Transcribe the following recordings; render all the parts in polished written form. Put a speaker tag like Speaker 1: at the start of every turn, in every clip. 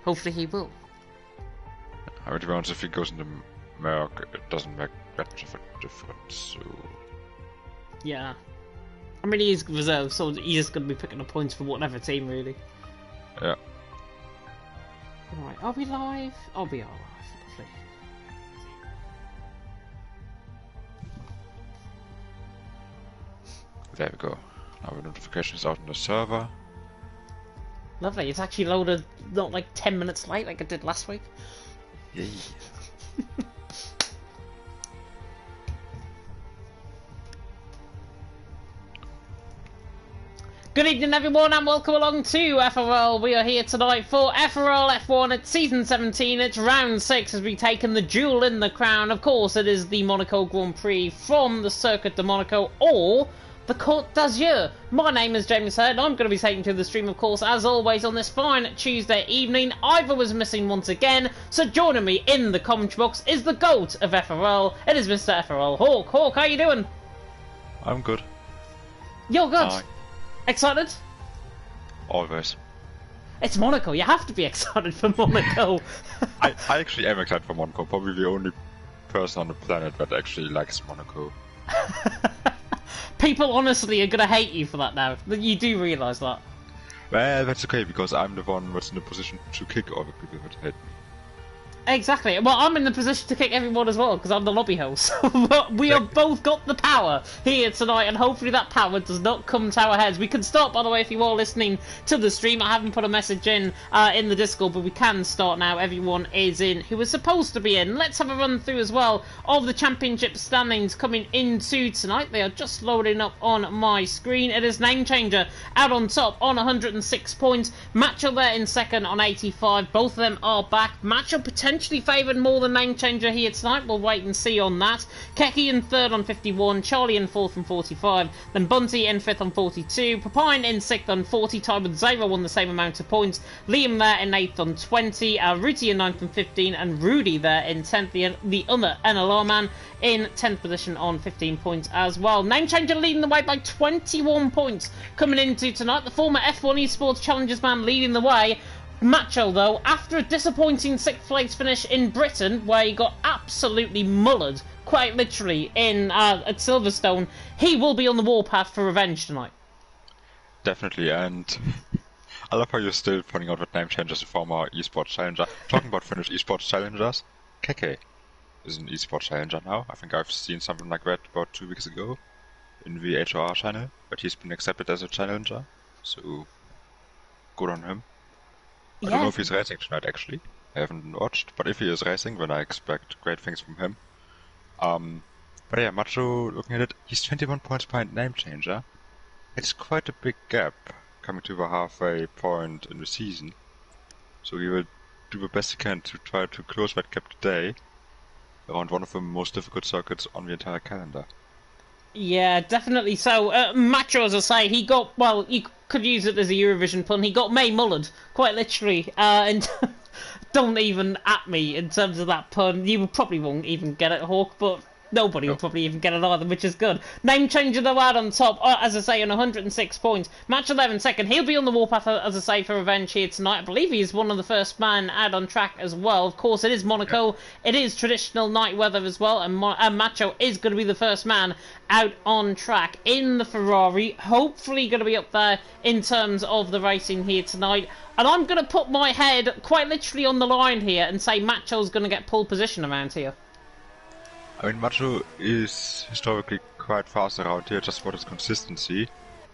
Speaker 1: hopefully he will.
Speaker 2: I mean, to be honest, if he goes into Merc, it doesn't make that much of a difference, so...
Speaker 1: Yeah. I mean, he is reserved, so he's going to be picking up points for whatever team, really.
Speaker 2: Yeah.
Speaker 1: Alright, are we live? Oh, we are live. Lovely.
Speaker 2: There we go. Now the notification is out on the server.
Speaker 1: Lovely, it's actually loaded not like 10 minutes late like it did last week.
Speaker 2: Yay.
Speaker 1: Good evening everyone and welcome along to FRL. We are here tonight for FRL F1 at Season 17. It's round 6 as we take in the jewel in the crown. Of course it is the Monaco Grand Prix from the Circuit de Monaco, or the Côte d'Azur. My name is James Head and I'm going to be taking to the stream, of course, as always on this fine Tuesday evening. Ivor was missing once again, so joining me in the commentary box is the GOAT of FRL. It is Mr. FRL Hawk. Hawk, how you doing?
Speaker 2: I'm good.
Speaker 1: You're good.
Speaker 2: Hi.
Speaker 1: Excited?
Speaker 2: Always.
Speaker 1: It's Monaco, you have to be excited for Monaco.
Speaker 2: I actually am excited for Monaco, probably the only person on the planet that actually likes Monaco.
Speaker 1: People honestly are going to hate you for that now. You do realise that.
Speaker 2: Well, that's okay, because I'm the one that's in the position to kick all the people that hate me.
Speaker 1: Exactly. Well, I'm in the position to kick everyone as well, because I'm the lobby host. We have both got the power here tonight, and hopefully that power does not come to our heads. We can start, by the way, if you are listening to the stream. I haven't put a message in the Discord, but we can start now. Everyone is in who was supposed to be in. Let's have a run through as well of the championship standings coming into tonight. They are just loading up on my screen. It is Name Changer out on top on 106 points. Matchel there in second on 85. Both of them are back. Matchel potentially favoured more than Name Changer here tonight. We'll wait and see on that. Keki in third on 51, Charlie in fourth on 45, then Bunty in fifth on 42, Papine in sixth on 40, tied with Zero on the same amount of points, Liam there in eighth on 20, Ruti in ninth on 15, and Rudy there in 10th, the other NLR man in 10th position on 15 points as well. Name Changer leading the way by 21 points coming into tonight. The former F1 Esports Challengers man leading the way. Macho, though, after a disappointing 6th place finish in Britain, where he got absolutely mullered, quite literally, at Silverstone, he will be on the warpath for revenge tonight.
Speaker 2: Definitely, and I love how you're still pointing out that Name Changer is a former esports challenger. Talking about Finnish esports challengers, Keke is an esports challenger now. I think I've seen something like that about 2 weeks ago in the HOR channel, but he's been accepted as a challenger, so good on him. I don't know if he's racing tonight, actually. I haven't watched, but if he is racing, then I expect great things from him. But yeah, Macho, looking at it, he's 21 points behind Name Changer. It's quite a big gap coming to the halfway point in the season. So he will do the best he can to try to close that gap today around one of the most difficult circuits on the entire calendar.
Speaker 1: Yeah, definitely so. Macho, as I say, he got, well, you could use it as a Eurovision pun, he got May mullered, quite literally, and don't even at me in terms of that pun. You probably won't even get it, Hawk, but nobody will probably even get it either, which is good. Name Changer, though, out on top, as I say, on 106 points. Match 11 second. He'll be on the warpath, as I say, for revenge here tonight. I believe he is one of the first man out on track as well. Of course, it is Monaco. It is traditional night weather as well, and Macho is going to be the first man out on track in the Ferrari. Hopefully going to be up there in terms of the racing here tonight. And I'm going to put my head quite literally on the line here and say Macho's going to get pole position around here.
Speaker 2: I mean, Macho is historically quite fast around here, just for his consistency.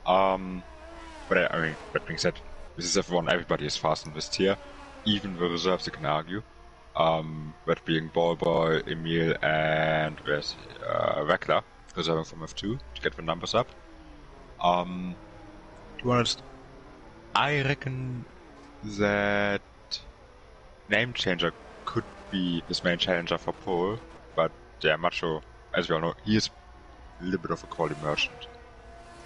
Speaker 2: But I mean, that being said, this is F1, everybody is fast in this tier. Even the reserves, you can argue. That being Ballboy, Emil, and where's Weckler, reserving from F2 to get the numbers up. To be honest, I reckon that Name Changer could be his main challenger for pole, but yeah, Macho, as we all know, he is a little bit of a quality merchant.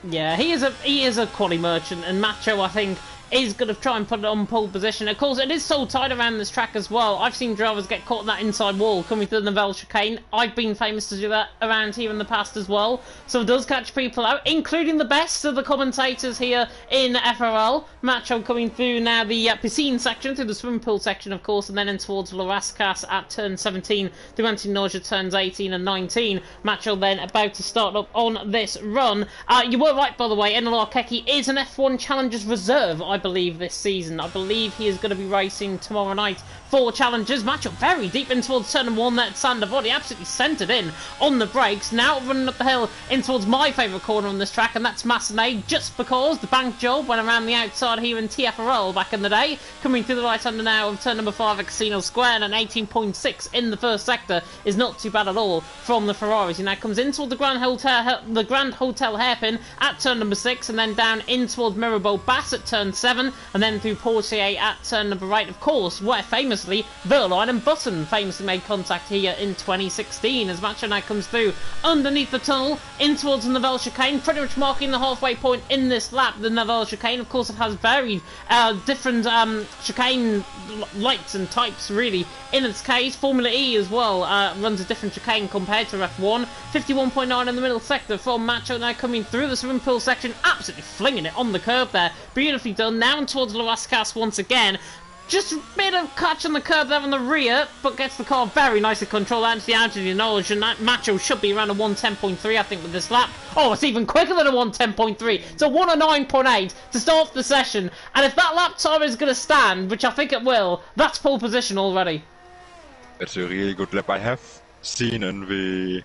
Speaker 1: Yeah, he is a quality merchant, and Macho, I think, is going to try and put it on pole position. Of course, it is so tight around this track as well. I've seen drivers get caught in that inside wall coming through the Nivelle chicane. I've been famous to do that around here in the past as well. So it does catch people out, including the best of the commentators here in FRL. Macho coming through now the piscine section, through the swimming pool section, of course, and then in towards Larascas at turn 17, through Anti-Nausea turns 18 and 19. Macho then about to start up on this run. You were right, by the way, Enel Keki is an F1 Challengers reserve, I believe, this season. I believe he is going to be racing tomorrow night for Challengers. Macho very deep in towards turn 1 there at Sandavodi, absolutely centred in on the brakes. Now running up the hill in towards my favourite corner on this track, and that's Massenet, just because the bank job went around the outside here in TFRL back in the day. Coming through the right hander now of turn number 5 at Casino Square, and an 18.6 in the first sector is not too bad at all from the Ferraris. He now comes in toward the Grand Hotel hairpin at turn number 6, and then down in towards Mirabeau Bass at turn 7, and then through Portier at turn number 8, of course, where famously Verline and Button famously made contact here in 2016, as Macho now comes through underneath the tunnel in towards the Nivelle chicane, pretty much marking the halfway point in this lap. The Nivelle chicane, of course, it has varied different chicane lights and types, really. In its case, Formula E as well runs a different chicane compared to F1. 51.9 in the middle sector from Macho, now coming through the swimming pool section, absolutely flinging it on the curb there. Beautifully done. Now towards Larascas once again. Just a bit of catch on the curb there on the rear, but gets the car very nicely controlled out to the outer of the knowledge, and that Macho should be around a 110.3, I think, with this lap. Oh, it's even quicker than a 110.3. It's a 109.8 to start the session, and if that lap time is going to stand, which I think it will, that's pole position already.
Speaker 2: It's a really good lap. I have seen in the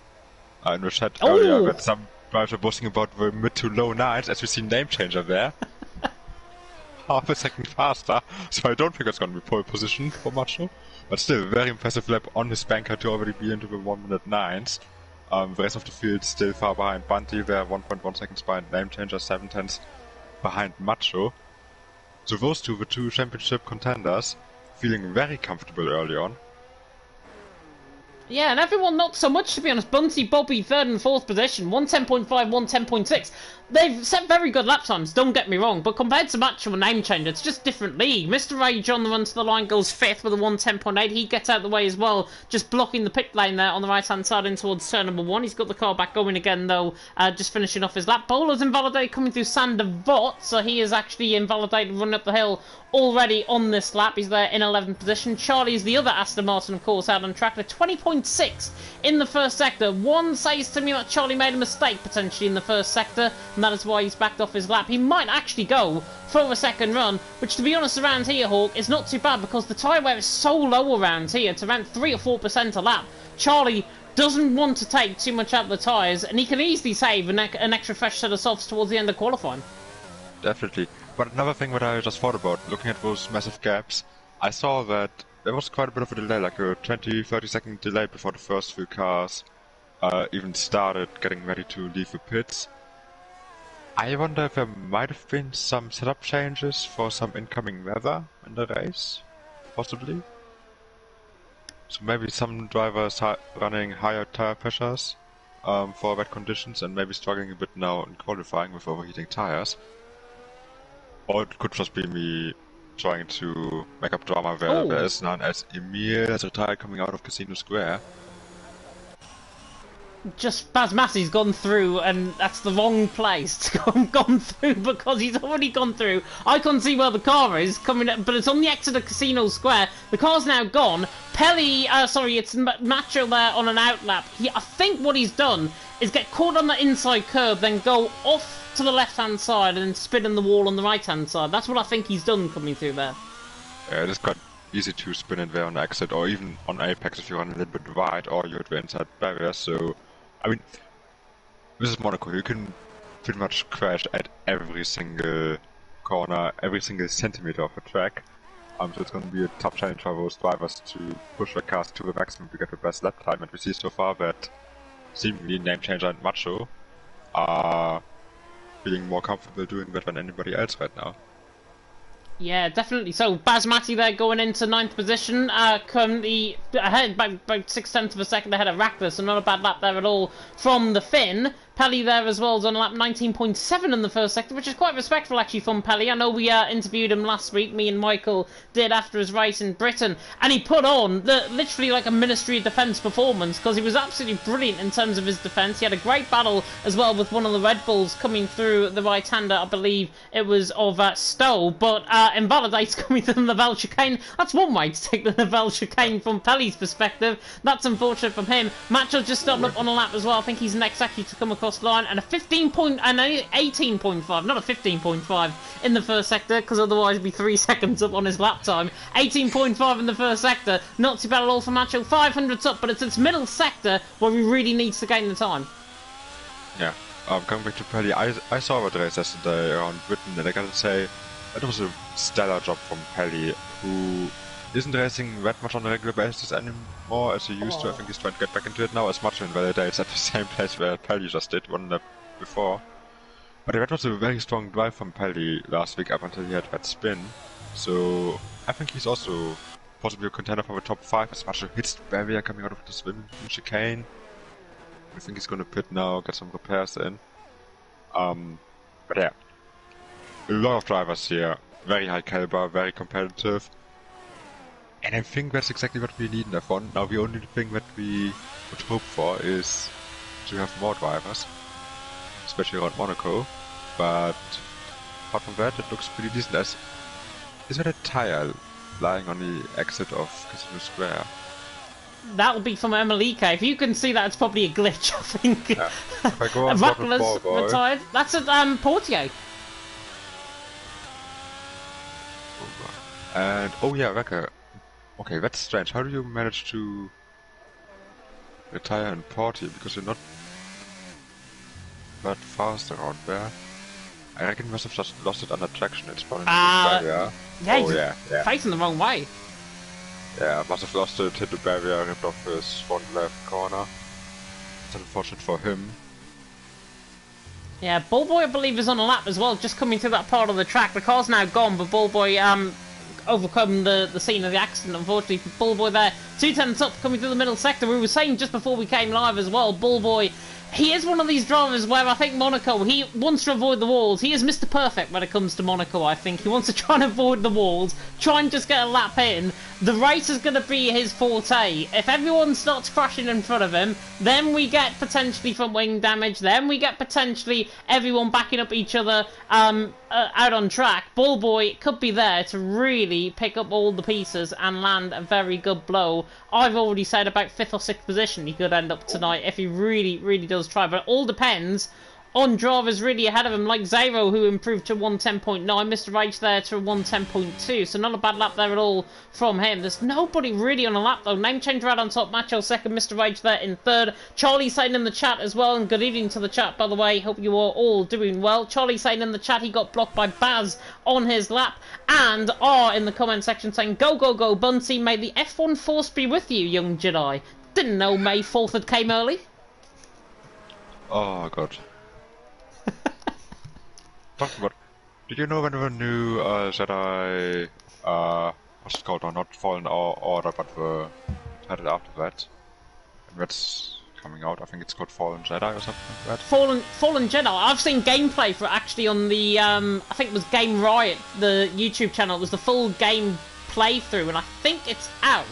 Speaker 2: chat earlier that some drivers were boasting about the mid to low nines, as we see name changer there. Half a second faster, so I don't think it's going to be pole position for Macho. But still, very impressive lap on his banker to already be into the 1 minute 9s. The rest of the field still far behind Bunty, they're 1.1 seconds behind Name Changer, 7/10 behind Macho. So those two, the two championship contenders, feeling very comfortable early on.
Speaker 1: Yeah, and everyone not so much, to be honest. Bunty, Bobby, 3rd and 4th position, 110.5, 110.6. They've set very good lap times, don't get me wrong, but compared to Macho and Name Changer, it's just different league. Mr. Rage on the run to the line goes 5th with a 110.8. He gets out of the way as well, just blocking the pit lane there on the right-hand side in towards turn number 1. He's got the car back going again, though, just finishing off his lap. Bowler's invalidated coming through Sandavot, so he is actually invalidated running up the hill already on this lap. He's there in 11th position. Charlie's the other Aston Martin, of course, out on track at 20.6 in the first sector. One says to me that Charlie made a mistake potentially in the first sector, and that is why he's backed off his lap. He might actually go for a second run, which, to be honest, around here, Hawk, is not too bad because the tyre wear is so low around here. It's around 3 or 4% a lap. Charlie doesn't want to take too much out of the tyres, and he can easily save an extra fresh set of softs towards the end of qualifying.
Speaker 2: Definitely. But another thing that I just thought about, looking at those massive gaps, I saw that there was quite a bit of a delay, like a 20-30 second delay before the first few cars even started getting ready to leave the pits. I wonder if there might have been some setup changes for some incoming weather in the race, possibly. So maybe some drivers running higher tire pressures for wet conditions and maybe struggling a bit now in qualifying with overheating tires. Or it could just be me trying to make up drama where there is none, as Emil has retired coming out of Casino Square.
Speaker 1: Just Basmati's gone through, and that's the wrong place to gone through because he's already gone through. I can't see where the car is coming up, but it's on the exit of Casino Square. The car's now gone. It's Macho there on an outlap. I think what he's done is get caught on the inside curb, then go off to the left-hand side and then spin in the wall on the right-hand side. That's what I think he's done coming through there.
Speaker 2: Yeah, it is quite easy to spin in there on the exit, or even on Apex if you run a little bit wide, or you hit the inside barrier, so... I mean, this is Monaco, you can pretty much crash at every single corner, every single centimeter of the track. So it's going to be a tough challenge for those drivers to push their cars to the maximum to get the best lap time, and we see so far that seemingly Name Changer and Macho are feeling more comfortable doing that than anybody else right now.
Speaker 1: Yeah, definitely. So Basmati there going into 9th position, currently ahead by about 0.6 of a second ahead of Rackless, and not a bad lap there at all from the Finn. Pelly there as well is on lap 19.7 in the first sector, which is quite respectful actually from Pelly. I know we interviewed him last week, me and Michael did after his race in Britain, and he put on literally like a Ministry of Defence performance, because he was absolutely brilliant in terms of his defence. He had a great battle as well with one of the Red Bulls coming through the right-hander, I believe it was of Stowe, but invalidates coming to the Nivelle chicane. That's one way to take the Nivelle chicane from Pelly's perspective. That's unfortunate from him. Macho just stopped up on a lap as well. I think he's next actually to come across the line, and a 18.5, not a 15.5 in the first sector, because otherwise it'd be 3 seconds up on his lap time. 18.5 in the first sector, not too bad at all for Macho. 500's up, but it's its middle sector where he really needs to gain the time.
Speaker 2: Yeah, coming back to Pelly, I saw the race yesterday around Britain, and I gotta say, that was a stellar job from Pelly, who isn't racing that much on a regular basis anymore as he used to. I think he's trying to get back into it now, as much invalidates at the same place where Pelly just did one lap before. But that was a very strong drive from Pelly last week up until he had that spin. So I think he's also possibly a contender for the top 5, as much as hits the barrier coming out of the swim chicane. I think he's gonna pit now, get some repairs in. But yeah, a lot of drivers here, very high caliber, very competitive. And I think that's exactly what we need in F1. Now the only thing that we would hope for is to have more drivers, especially around Monaco. But apart from that, it looks pretty decent. Is there a tire lying on the exit of Casino Square?
Speaker 1: That would be from Emelike. If you can see that, it's probably a glitch, I think.
Speaker 2: Yeah. If I go on
Speaker 1: Rackler's retired. That's at Portier.
Speaker 2: And oh yeah, Racker. Okay, that's strange. How do you manage to retire in Portier? Because you're not that fast around there. I reckon you must have just lost it under traction. It's probably
Speaker 1: yeah,
Speaker 2: yeah.
Speaker 1: facing the wrong way.
Speaker 2: Yeah, must have lost it, hit the barrier, ripped off his front left corner. It's unfortunate for him.
Speaker 1: Yeah, Ballboy, I believe, is on a lap as well, just coming through that part of the track. The car's now gone, but Ballboy overcome the scene of the accident, unfortunately, for Ballboy there. 210 up, coming through the middle sector. We were saying just before we came live as well, Ballboy, he is one of these drivers where I think Monaco, he wants to avoid the walls. He is Mr. Perfect when it comes to Monaco, I think. He wants to try and avoid the walls, try and just get a lap in. The race is going to be his forte. If everyone starts crashing in front of him, then we get potentially front wing damage, then we get potentially everyone backing up each other out on track. Ballboy could be there to really pick up all the pieces and land a very good blow. I've already said about 5th or 6th position he could end up tonight if he really, really does try, but it all depends on drivers really ahead of him, like Zero, who improved to 110.9, Mr. H there to 110.2, so not a bad lap there at all from him. There's nobody really on a lap though. Name changer out on top, Macho second, Mr. H there in third. Charlie saying in the chat as well, and good evening to the chat by the way, hope you are all doing well. Charlie saying in the chat he got blocked by Baz on his lap, and R in the comment section saying, go, go, go, Bunty, may the F1 force be with you, young Jedi. Didn't know May 4th had came early.
Speaker 2: Oh god. Talking about, did you know when the new Jedi, what's it called now, not Fallen Order, but the title after that, and that's coming out, I think it's called Fallen Jedi or something like that?
Speaker 1: Fallen Jedi, I've seen gameplay for it actually on the, I think it was Game Riot, the YouTube channel. It was the full game playthrough, and I think it's out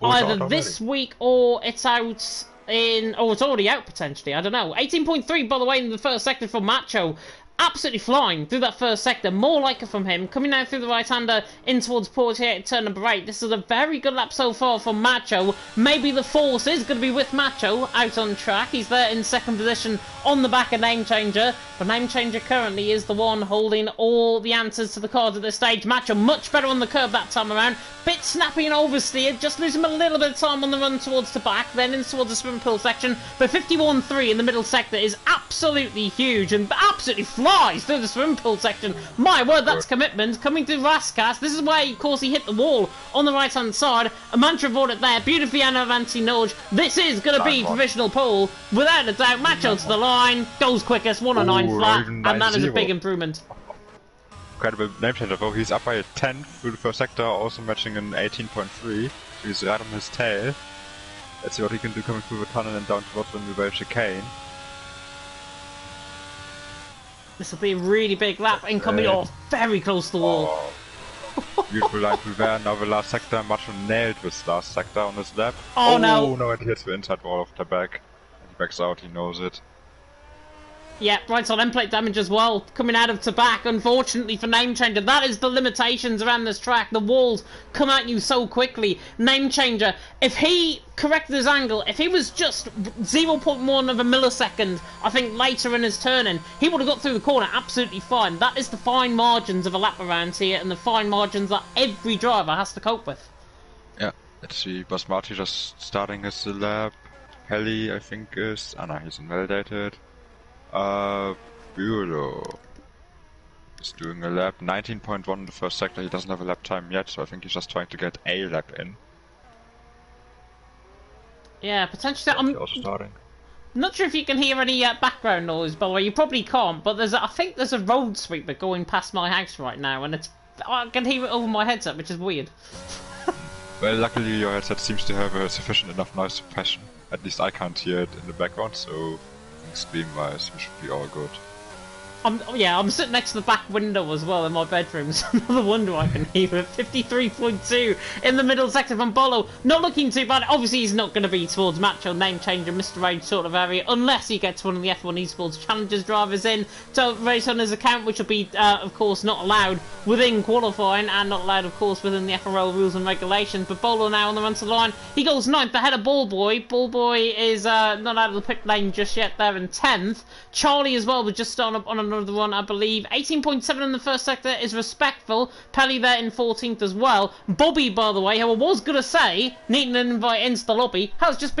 Speaker 1: either this week or it's out in, oh, it's already out potentially, I don't know. 18.3 by the way in the first sector from Macho. Absolutely flying through that first sector, more like it from him, coming down through the right-hander in towards Portier at turn number 8. This is a very good lap so far from Macho. Maybe the force is going to be with Macho out on track. He's there in second position on the back of Name Changer, but Name Changer currently is the one holding all the answers to the cards at this stage. Macho much better on the curb that time around, bit snappy and oversteered, just losing a little bit of time on the run towards the back, then in towards the swim pool section, but 51.3 in the middle sector is absolutely huge and absolutely flies through the swim pool section. My word, that's commitment. Coming through Rascas, this is where, of course, he hit the wall on the right-hand side. A mantra avoid it there. Beautifully Avanti Norge. This is going to be provisional pole, without a doubt. Macho to the line, goes quickest, 109 flat, and that is a big improvement.
Speaker 2: Incredible name changer though. He's up by a 10 through the first sector, also matching an 18.3. He's right on his tail. Let's see what he can do coming through the tunnel and down towards the Nivelle chicane.
Speaker 1: This will be a really big lap incoming. Oh, very close to the wall.
Speaker 2: Beautiful line through there. Now the last sector, Macho nailed this last sector on his lap.
Speaker 1: Oh no!
Speaker 2: No, it hits the inside wall of the back. He backs out, he knows it.
Speaker 1: Yeah, right side end plate damage as well, coming out of Tabac, unfortunately for Name Changer. That is the limitations around this track. The walls come at you so quickly. Name Changer, if he corrected his angle, if he was just 0.1 of a millisecond, I think later in his turning, he would have got through the corner absolutely fine. That is the fine margins of a lap around here, and the fine margins that every driver has to cope with.
Speaker 2: Yeah, let's see, Basmati just starting his lap. Pelly, I think, is... Oh no, he's invalidated. Bulo is doing a lap, 19.1 in the first sector. He doesn't have a lap time yet, so I think he's just trying to get a lap in.
Speaker 1: Yeah, potentially. I'm
Speaker 2: also starting.
Speaker 1: not sure if you can hear any background noise, by the way. You probably can't, but I think there's a road sweeper going past my house right now, and I can hear it over my headset, which is weird.
Speaker 2: Well, luckily your headset seems to have a sufficient enough noise suppression. At least I can't hear it in the background, so stream-wise, we should be all good.
Speaker 1: I'm sitting next to the back window as well in my bedroom, so no wonder I can hear it. 53.2 in the middle sector from Bolo. Not looking too bad. Obviously, he's not going to be towards Macho, Name Changer, Mr. Rage sort of area, unless he gets one of the F1 Esports Challengers drivers in to race on his account, which will be, of course, not allowed within qualifying and not allowed, of course, within the FRL rules and regulations. But Bolo now on the run to the line. He goes 9th ahead of Ballboy. Ballboy is not out of the pit lane just yet. They're in 10th. Charlie as well was just starting up on another one, I believe. 18.7 in the first sector is respectful. Pelly there in 14th as well. Bobby, by the way, who I was gonna say needing an invite into the lobby, has just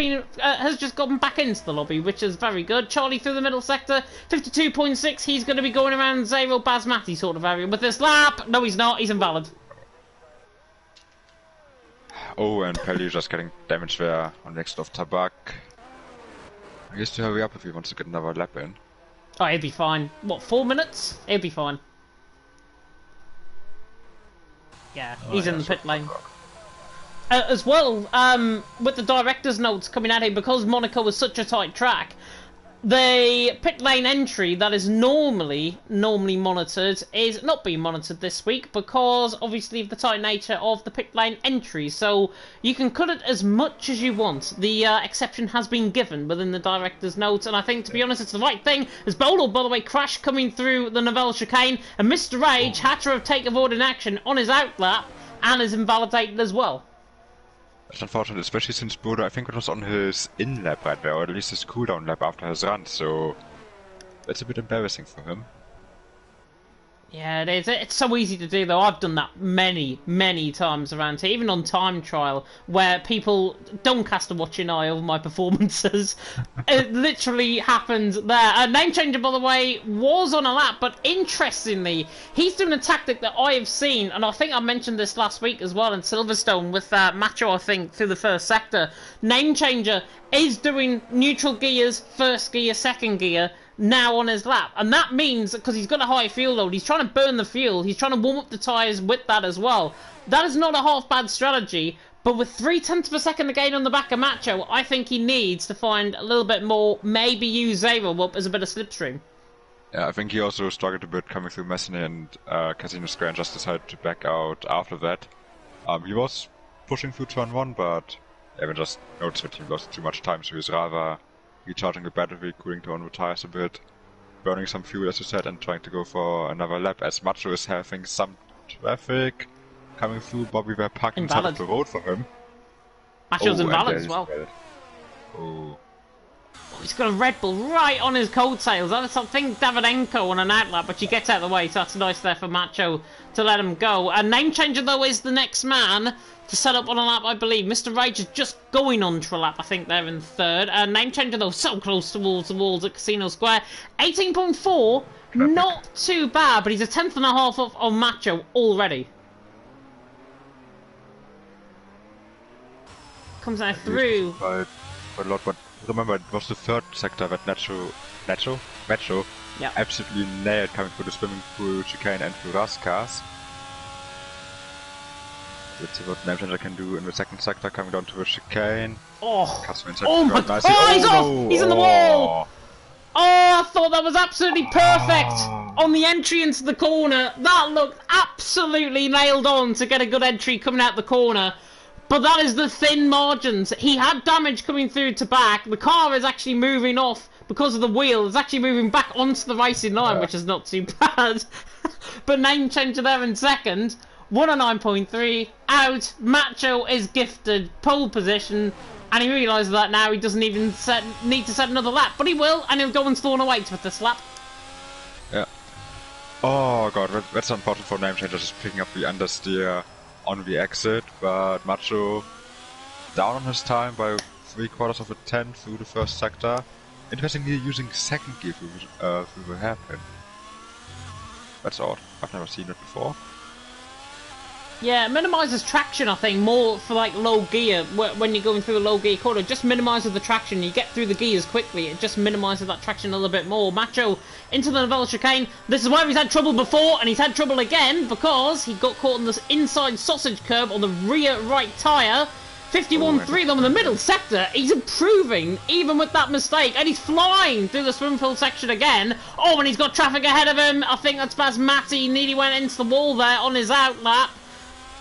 Speaker 1: gotten back into the lobby, which is very good. Charlie through the middle sector, 52.6. He's going to be going around Zero Basmati sort of area with this lap. No, he's not. He's invalid.
Speaker 2: Oh, and Pelly just getting damage there on next of Tabac. He has to hurry up if he wants to get another lap in.
Speaker 1: Oh, he'll be fine. What, 4 minutes? He'll be fine. Yeah, he's in the pit lane. As well, with the director's notes coming at him, because Monaco is such a tight track, the pit lane entry that is normally monitored is not being monitored this week because obviously of the tight nature of the pit lane entry. So you can cut it as much as you want. The exception has been given within the director's notes, and I think, to be honest, it's the right thing. As Bolo, by the way, crashed coming through the Novell chicane, and Mr. Rage had to have taken avoiding action on his outlap and is invalidated as well.
Speaker 2: That's unfortunate, especially since Bodo, I think it was on his in-lap right there, or at least his cooldown lap after his run, so that's a bit embarrassing for him.
Speaker 1: Yeah, it is. It's so easy to do, though. I've done that many times around here, even on time trial, where people don't cast a watching eye over my performances. It literally happened there. Name Changer, by the way, was on a lap, but interestingly, he's doing a tactic that I have seen, and I think I mentioned this last week as well in Silverstone with Macho, I think, through the first sector. Name Changer is doing neutral gears, first gear, second gear, now on his lap, and that means, because he's got a high fuel load, he's trying to burn the fuel, he's trying to warm up the tyres with that as well. That is not a half bad strategy, but with 0.3 of a second to gain on the back of Macho, I think he needs to find a little bit more, maybe use Zero up as a bit of slipstream.
Speaker 2: Yeah, I think he also struggled a bit coming through Messina and Casino Square and just decided to back out after that. He was pushing through turn 1, but Evan just noticed that he lost too much time, so he's rather recharging the battery, cooling down the tires a bit, burning some fuel as you said, and trying to go for another lap, as Macho is having some traffic coming through. Bobby were parking inside of the road for him.
Speaker 1: Macho's invalid as well.
Speaker 2: Oh.
Speaker 1: He's got a Red Bull right on his coattails. That's something Davidenko on an outlap, but he gets out of the way, so that's nice there for Macho to let him go. And Name Changer, though, is the next man to set up on a lap, I believe. Mr. Rage is just going on to a lap, I think they're in third. Name Changer, though, so close towards the walls at Casino Square. 18.4, not too bad, but he's a 10th and a half off on Macho already. Comes out through.
Speaker 2: Quite a lot, but remember, it was the third sector that Macho
Speaker 1: yeah,
Speaker 2: absolutely nailed coming through the swimming pool chicane and through Rust cars. Let's see what Name Changer can do in the second sector, coming down to the chicane.
Speaker 1: Oh,
Speaker 2: oh
Speaker 1: my God! Oh, he's off! He's in the wall! Oh, I thought that was absolutely perfect! on the entry into the corner. That looked absolutely nailed on to get a good entry coming out the corner. But that is the thin margins. He had damage coming through to back. The car is actually moving off because of the wheel. It's actually moving back onto the racing line, which is not too bad. But name changer there in second. 109.3 out. Macho is gifted pole position. And he realises that now he doesn't even need to set another lap. But he will, and he'll go and spawn away with this lap.
Speaker 2: Yeah. Oh god, that's unfortunate for name changer, just picking up the understeer on the exit, but Macho down on his time by 3/4 of a tenth through the first sector. Interestingly, using second gear through the hairpin. That's odd. I've never seen it before.
Speaker 1: Yeah, it minimises traction, I think, more for like low gear. When you're going through a low gear corner, it just minimises the traction. You get through the gears quickly. It just minimises that traction a little bit more. Macho into the Novella chicane. This is where he's had trouble before, and he's had trouble again because he got caught on this inside sausage curb on the rear right tyre. 51.3 though in the middle sector. He's improving even with that mistake, and he's flying through the swimming pool section again. Oh, and he's got traffic ahead of him. I think that's Basmati. Nearly went into the wall there on his out lap.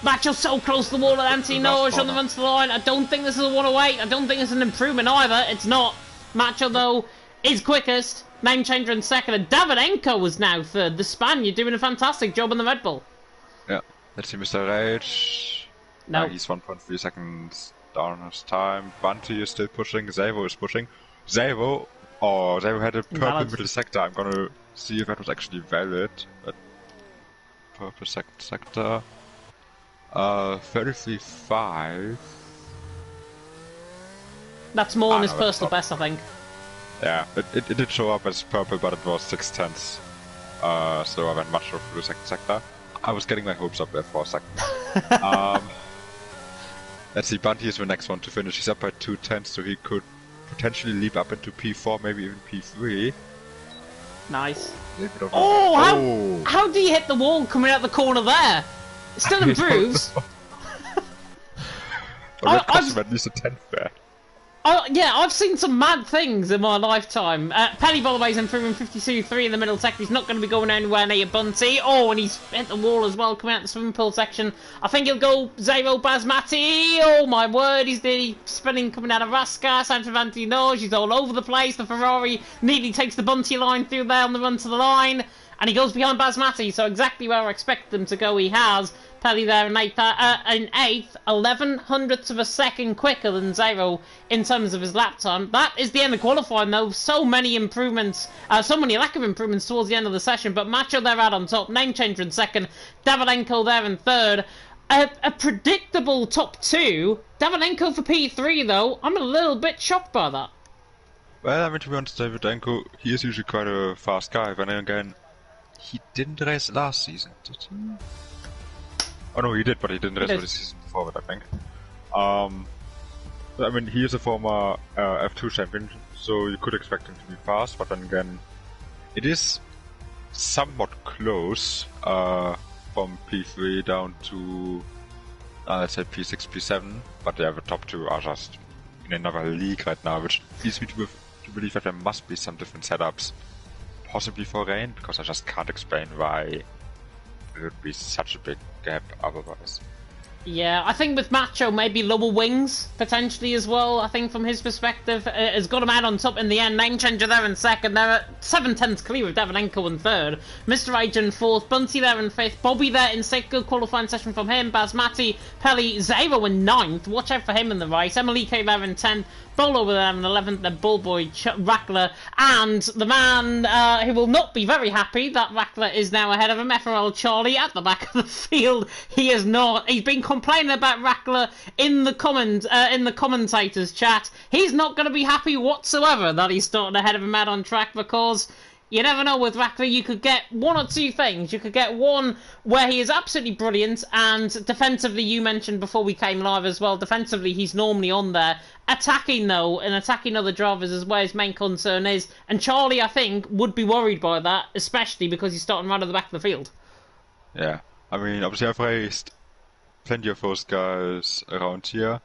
Speaker 1: Macho's so close to the wall at Anthony Norwich on the run to the line. I don't think this is a 108. I don't think it's an improvement either. It's not. Macho, though, is quickest. Name changer in second. And Davidenko was now third. The Spaniard doing a fantastic job on the Red Bull.
Speaker 2: Yeah. Let's see Mr. Rage.
Speaker 1: No.
Speaker 2: He's 1.3 seconds down on his time. Bunty is still pushing. Zavo is pushing. Zavo had a purple middle sector. I'm gonna see if that was actually valid. But purple sector. 33.5.
Speaker 1: That's more than his personal best, I think.
Speaker 2: Yeah, it did show up as purple, but it was 6/10. So I went much through the second sector. I was getting my hopes up there for a second. Let's see, Bunty is the next one to finish. He's up by 2/10, so he could potentially leap up into P4, maybe even P3.
Speaker 1: Nice. Oh, how did he hit the wall coming out the corner there? It still improves.
Speaker 2: That cost him at least a 10th there.
Speaker 1: Yeah, I've seen some mad things in my lifetime. Penny, by the way, is improving 52.3 in the middle sector. He's not going to be going anywhere near Bunty. Oh, and he's hit the wall as well, coming out the swimming pool section. I think he'll go Zero Basmati. Oh, my word, he's nearly spinning coming out of Rascar. Santavanti knows he's all over the place. The Ferrari nearly takes the Bunty line through there on the run to the line. And he goes behind Basmati, so exactly where I expected him to go, he has. Pelly there in eighth, 11 hundredths of a second quicker than Zero in terms of his lap time. That is the end of qualifying, though. So many improvements, so many lack of improvements towards the end of the session. But Macho there out on top, name changer in second, Davidenko there in third. A predictable top two. Davidenko for P3, though. I'm a little bit shocked by that.
Speaker 2: Well, I mean, to be honest, Davidenko, he is usually quite a fast guy. But then again, he didn't race last season, did he? Oh no, he did, but he didn't race for the season before that, I think. I mean, he is a former F2 champion, so you could expect him to be fast, but then again, it is somewhat close from P3 down to, let's say, P6, P7, but yeah, the top two are just in another league right now, which leads me to believe that there must be some different setups, possibly for rain, because I just can't explain why it would be such a big gap otherwise. Yeah,
Speaker 1: I think with Macho, maybe lower wings, potentially as well. I think from his perspective, has got him out on top in the end. Name changer there in second. They're at 7/10 clear with Davidenko in third. Mr. Age in fourth. Bunty there in fifth. Bobby there in sixth. Good qualifying session from him. Basmati, Pelly, Zero in ninth. Watch out for him in the race. Emily K there in 10th. Bolo over there in 11th. Then Bullboy, Rackler, and the man who will not be very happy that Rackler is now ahead of him. FRL Charlie at the back of the field. He is not. He's been complaining about Rackler in the commentators chat. He's not going to be happy whatsoever that he's starting ahead of him out on track, because you never know with Rackler. You could get one or two things. You could get one where he is absolutely brilliant, and defensively, you mentioned before we came live as well, defensively he's normally on there. Attacking though, and attacking other drivers is where his main concern is, and Charlie, I think, would be worried by that, especially because he's starting right at the back of the field.
Speaker 2: Yeah, I mean, obviously I've raced plenty of those guys around here,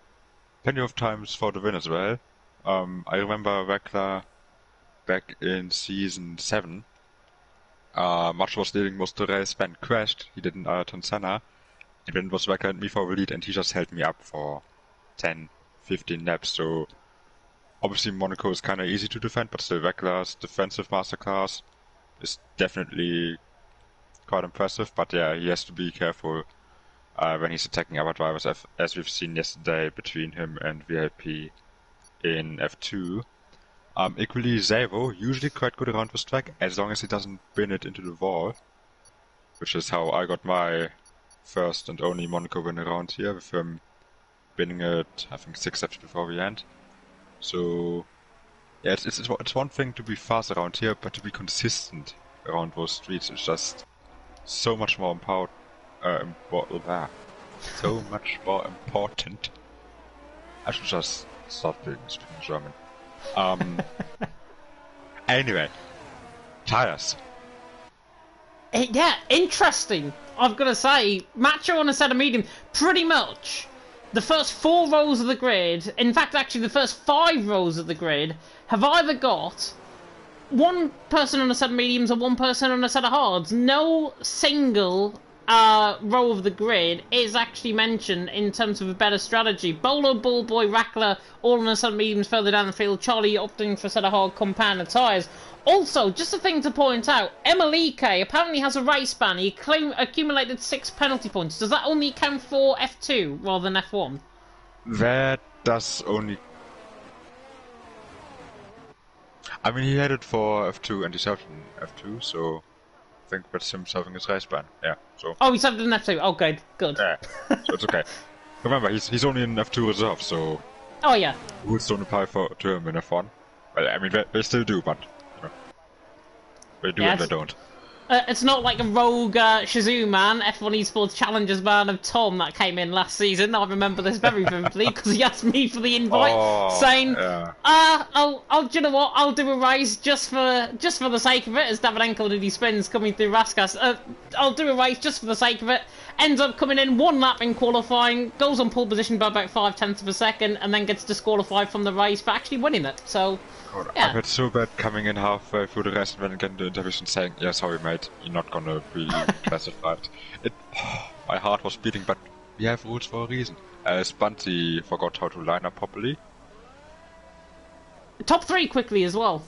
Speaker 2: plenty of times for the win as well. I remember Rackler back in season 7, Macho was leading most of the race, Ben crashed, he didn't turn Senna, and Ben was back and me for the lead, and he just held me up for 10, 15 laps, so obviously Monaco is kinda easy to defend, but still Weckler's defensive masterclass is definitely quite impressive, but yeah, he has to be careful when he's attacking other drivers, as we've seen yesterday between him and VIP in F2. Equally, Zavo, usually quite good around this track, as long as he doesn't bin it into the wall, which is how I got my first and only Monaco win around here, with him binning it, I think, 6 laps before the end. So, yeah, it's one thing to be fast around here, but to be consistent around those streets is just so much more so much more important. I should just stop speaking German. Anyway, tires.
Speaker 1: Yeah, interesting. I've got to say, Macho on a set of medium, pretty much the first 4 rows of the grid, in fact actually the first 5 rows of the grid, have either got one person on a set of mediums or one person on a set of hards. No single row of the grid is actually mentioned in terms of a better strategy. Bolo, Ballboy, Rackler, all on a set of mediums further down the field. Charlie opting for a set of hard compounder tyres. Also, just a thing to point out, Emelike apparently has a race ban. He accumulated 6 penalty points. Does that only count for F2 rather than F1?
Speaker 2: That does only... I mean, he had it for F2 and he's out in F2, so I think that's him serving his race ban. Yeah, so...
Speaker 1: Oh, he's had it in F2. Oh, good.
Speaker 2: Yeah, so it's okay. Remember, he's only in F2 reserve, so...
Speaker 1: Oh, yeah.
Speaker 2: Rules don't apply to him in F1. Well, I mean, they still do, but... They do and they don't.
Speaker 1: It's not like a rogue Shazoo man, F1 Esports Challengers man of Tom that came in last season. I remember this very vividly because he asked me for the invite, saying,
Speaker 2: yeah.
Speaker 1: do you know what? I'll do a race just for the sake of it." As Davidenko did his spins coming through Raskas. I'll do a race just for the sake of it. Ends up coming in 1 lap in qualifying, goes on pole position by about 0.5 of a second, and then gets disqualified from the race for actually winning it. So.
Speaker 2: God,
Speaker 1: yeah.
Speaker 2: I felt so bad coming in halfway through the race and then getting the interviews and saying, "Yeah, sorry mate, you're not gonna be classified." My heart was beating, but we have rules for a reason. Bunty forgot how to line up properly.
Speaker 1: Top 3 quickly as well.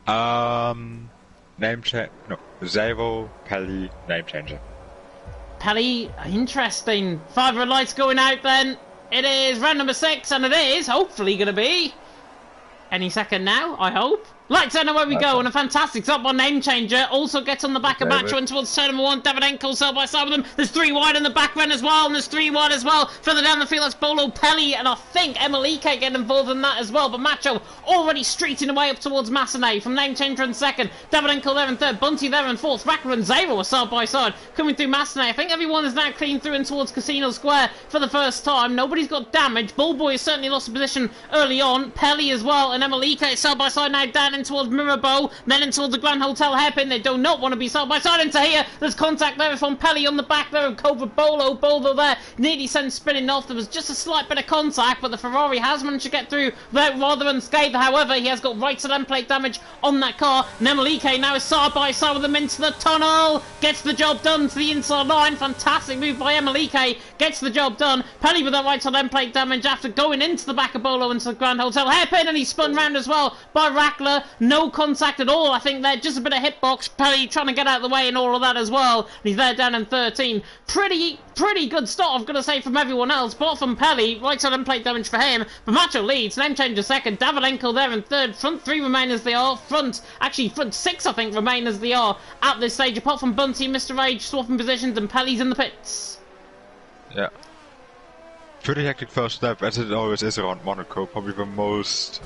Speaker 2: Name change. No, Zavo, Pelly, name changer.
Speaker 1: Pelly, interesting. 5 red lights going out then. It is round number 6, and it is hopefully going to be any second now, I hope. Lights out, away we go, and a fantastic top one name changer. Also gets on the back of Macho and towards turn number 1. Davidenko side by side with them. There's 3 wide in the back end as well, and there's 3 wide as well. Further down the field, that's Bolo, Pelly, and I think Emelike getting involved in that as well. But Macho already streeting away up towards Massenet from name changer in 2nd. Davidenko there in 3rd. Bunty there in 4th. Rackler and Zero are side by side coming through Massenet. I think everyone is now clean through and towards Casino Square for the first time. Nobody's got damage. Bullboy has certainly lost a position early on. Pelly as well, and Emelike side by side now down in towards Mirabeau. Then in towards the Grand Hotel hairpin. They do not want to be side by side into here. There's contact there from Pelly on the back there of Cobra Bolo. Bolo there nearly sent spinning off. There was just a slight bit of contact, but the Ferrari has managed to get through without rather unscathed. However, he has got right side end plate damage on that car. Nemelike now is side by side with him into the tunnel. Gets the job done to the inside line. Fantastic move by Emelike. Gets the job done. Pelly with that right side end plate damage after going into the back of Bolo into the Grand Hotel hairpin, and he spun round as well by Rackler. No contact at all. I think they're just a bit of hitbox. Pelly trying to get out of the way and all of that as well. And he's there down in 13. Pretty good start, I've got to say, from everyone else. Apart from Pelly, right side end plate damage for him. But Macho leads. Name changer 2nd. Davidenko there in 3rd. Front 3 remain as they are. Front 6 I think remain as they are at this stage. Apart from Bunty, Mr. Rage swapping positions, and Pelly's in the pits.
Speaker 2: Yeah. Pretty hectic first lap, as it always is around Monaco. Probably the most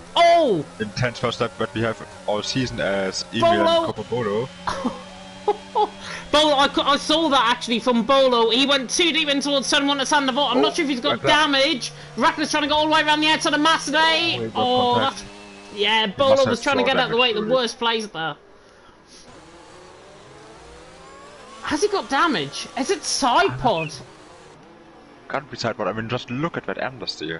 Speaker 2: intense first lap that we have all season as Emil and Copper Bolo.
Speaker 1: Bolo, I saw that actually from Bolo. He went too deep in towards turn 1 at Sandoval. I'm not sure if he's got damage. Rackler's trying to go all the way around the outside of Massenet. Yeah, Bolo was trying to get out of the way. The worst place there. Has he got damage? Is it side pod?
Speaker 2: Can't be side pod. I mean, just look at that understeer.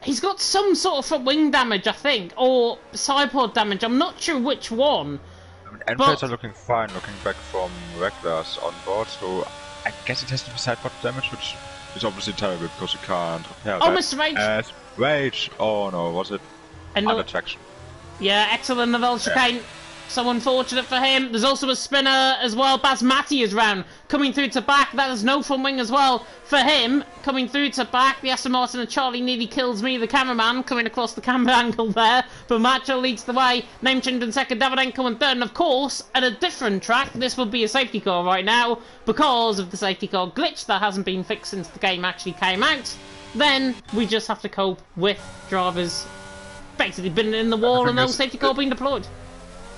Speaker 1: He's got some sort of front wing damage, I think, or side pod damage. I'm not sure which one.
Speaker 2: End plates are looking fine, looking back from regulars on board, so I guess it has to be sideboard damage, which is obviously terrible because you can't repair that.
Speaker 1: Oh, Mr. Rage!
Speaker 2: Rage! Oh no, was it under traction?
Speaker 1: Yeah, excellent Novell chicane. Yeah. So unfortunate for him. There's also a spinner as well. Basmati is round, coming through to back. That is no front wing as well for him. Coming through to back. The Aston Martin and Charlie nearly kills me, the cameraman, coming across the camera angle there. But Macho leads the way. Name change in second. Davidenko in third. And of course, at a different track, this would be a safety car right now because of the safety car glitch that hasn't been fixed since the game actually came out. Then we just have to cope with drivers basically been in the wall and no safety car being deployed.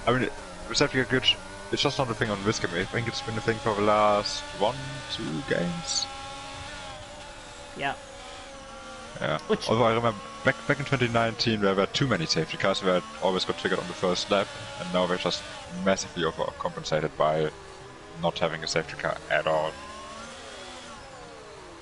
Speaker 2: I mean, the safety car glitch, it's just not a thing on this game. I think it's been a thing for the last 1-2 games.
Speaker 1: Yeah.
Speaker 2: Yeah. Although I remember back in 2019 there were too many safety cars that always got triggered on the first lap, and now they're just massively overcompensated by not having a safety car at all.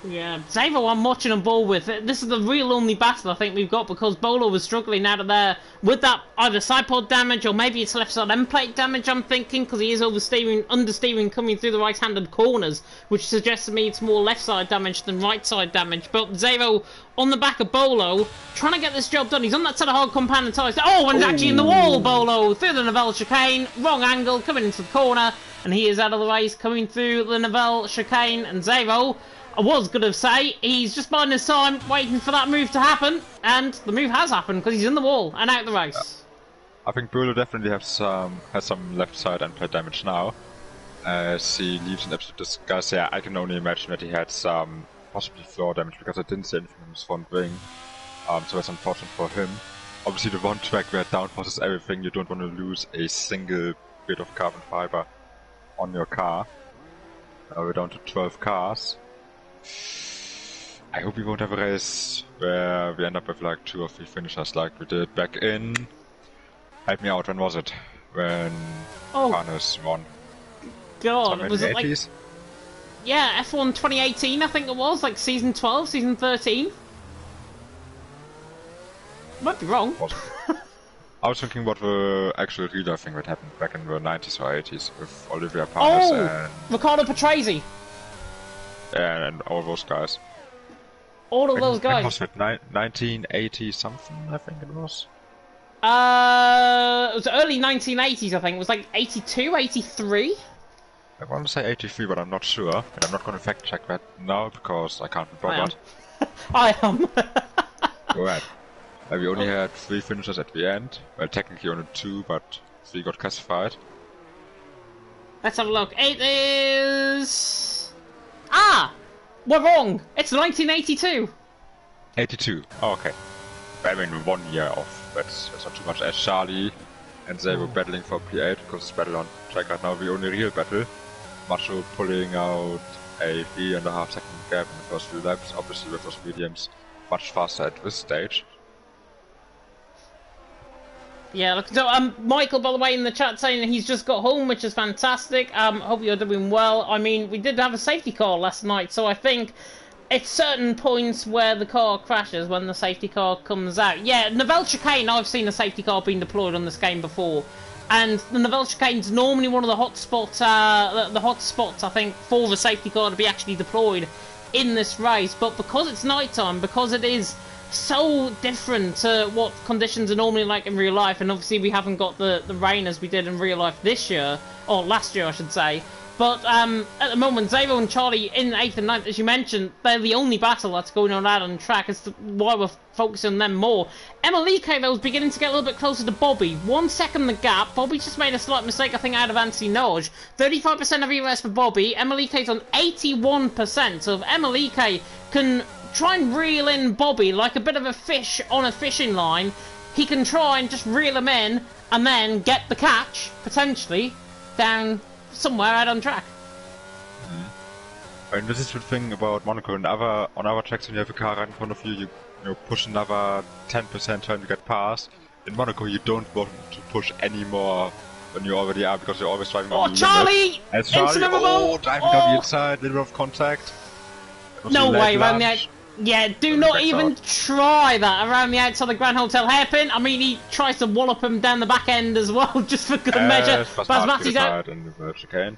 Speaker 1: Yeah, Zavo I'm watching on ball with. This is the real only battle I think we've got because Bolo was struggling out of there with that either side pod damage or maybe it's left side end plate damage, I'm thinking, because he is understeering coming through the right-handed corners, which suggests to me it's more left side damage than right side damage. But Zavo on the back of Bolo, trying to get this job done. He's on that side of hard compound tyres. Oh, and actually in the wall, Bolo, through the Novell chicane, wrong angle, coming into the corner, and he is out of the race, coming through the Novell chicane, and Zavo, I was going to say, he's just biding his time, waiting for that move to happen, and the move has happened because he's in the wall and out the race.
Speaker 2: Yeah. I think Bulo definitely has some left side end plate damage now, as he leaves in absolute disgust. Yeah, I can only imagine that he had some possibly floor damage because I didn't see anything on his front wing, so that's unfortunate for him. Obviously the one track where downforces everything, you don't want to lose a single bit of carbon fiber on your car. Now we're down to 12 cars. I hope we won't have a race where we end up with like 2 or 3 finishers like we did back in... Help me out, when was it? When Hannes won.
Speaker 1: God, was it like... Yeah, F1 2018 I think it was, like season 12, season 13? Might be wrong.
Speaker 2: I was thinking about the actual real life thing that happened back in the 90s or 80s with Olivia Panis and...
Speaker 1: Riccardo Patrese!
Speaker 2: Yeah, and all those guys.
Speaker 1: All of those guys.
Speaker 2: When was it? 1980 something, I think it was.
Speaker 1: It was early 1980s, I think. It was like 82, 83?
Speaker 2: I want to say 83, but I'm not sure. And I'm not going to fact check that now because I can't be bothered.
Speaker 1: I am.
Speaker 2: Go ahead. We only had 3 finishers at the end. Well, technically only 2, but 3 got classified.
Speaker 1: Let's have a look. It is... Ah! We're wrong! It's 1982!
Speaker 2: 82. Oh, okay. I mean, 1 year off. That's not too much. As Charlie and they were battling for P8 because it's battle on track right now. The only real battle. Macho pulling out a 3.5 second gap in the first few laps. Obviously with those mediums much faster at this stage.
Speaker 1: Yeah, look, so Michael, by the way, in the chat saying that he's just got home, which is fantastic. Hope you're doing well. I mean, we did have a safety car last night, so I think at certain points where the car crashes when the safety car comes out. Yeah, Novell chicane, I've seen a safety car being deployed on this game before, and the Novell chicane's normally one of the hot spots, the hot spots, I think, for the safety car to be actually deployed in this race. But because it's nighttime, because it is so different to what conditions are normally like in real life, and obviously we haven't got the rain as we did in real life this year, or last year I should say, but at the moment Zavo and Charlie in 8th and 9th, as you mentioned, they're the only battle that's going on out on track, as to why we're focusing on them more. Emelike though is beginning to get a little bit closer to Bobby, 1 second the gap. Bobby just made a slight mistake I think out of Anthony Noj. 35% of ERS for Bobby, Emelike's on 81%, so if Emelike can try and reel in Bobby like a bit of a fish on a fishing line, he can try and just reel him in and then get the catch, potentially, down somewhere out on track.
Speaker 2: I mean, this is the thing about Monaco. On other tracks, when you have a car right in front of you, you push another 10% trying to get past. In Monaco, you don't want to push any more than you already are because you're always driving on the
Speaker 1: Charlie!
Speaker 2: Limit. Charlie! Oh, driving on the inside, little bit of contact.
Speaker 1: No way, man. Yeah, do not even try that around the outside of the Grand Hotel hairpin. I mean, he tries to wallop him down the back end as well, just for good measure. Basmati's out.
Speaker 2: In the chicane.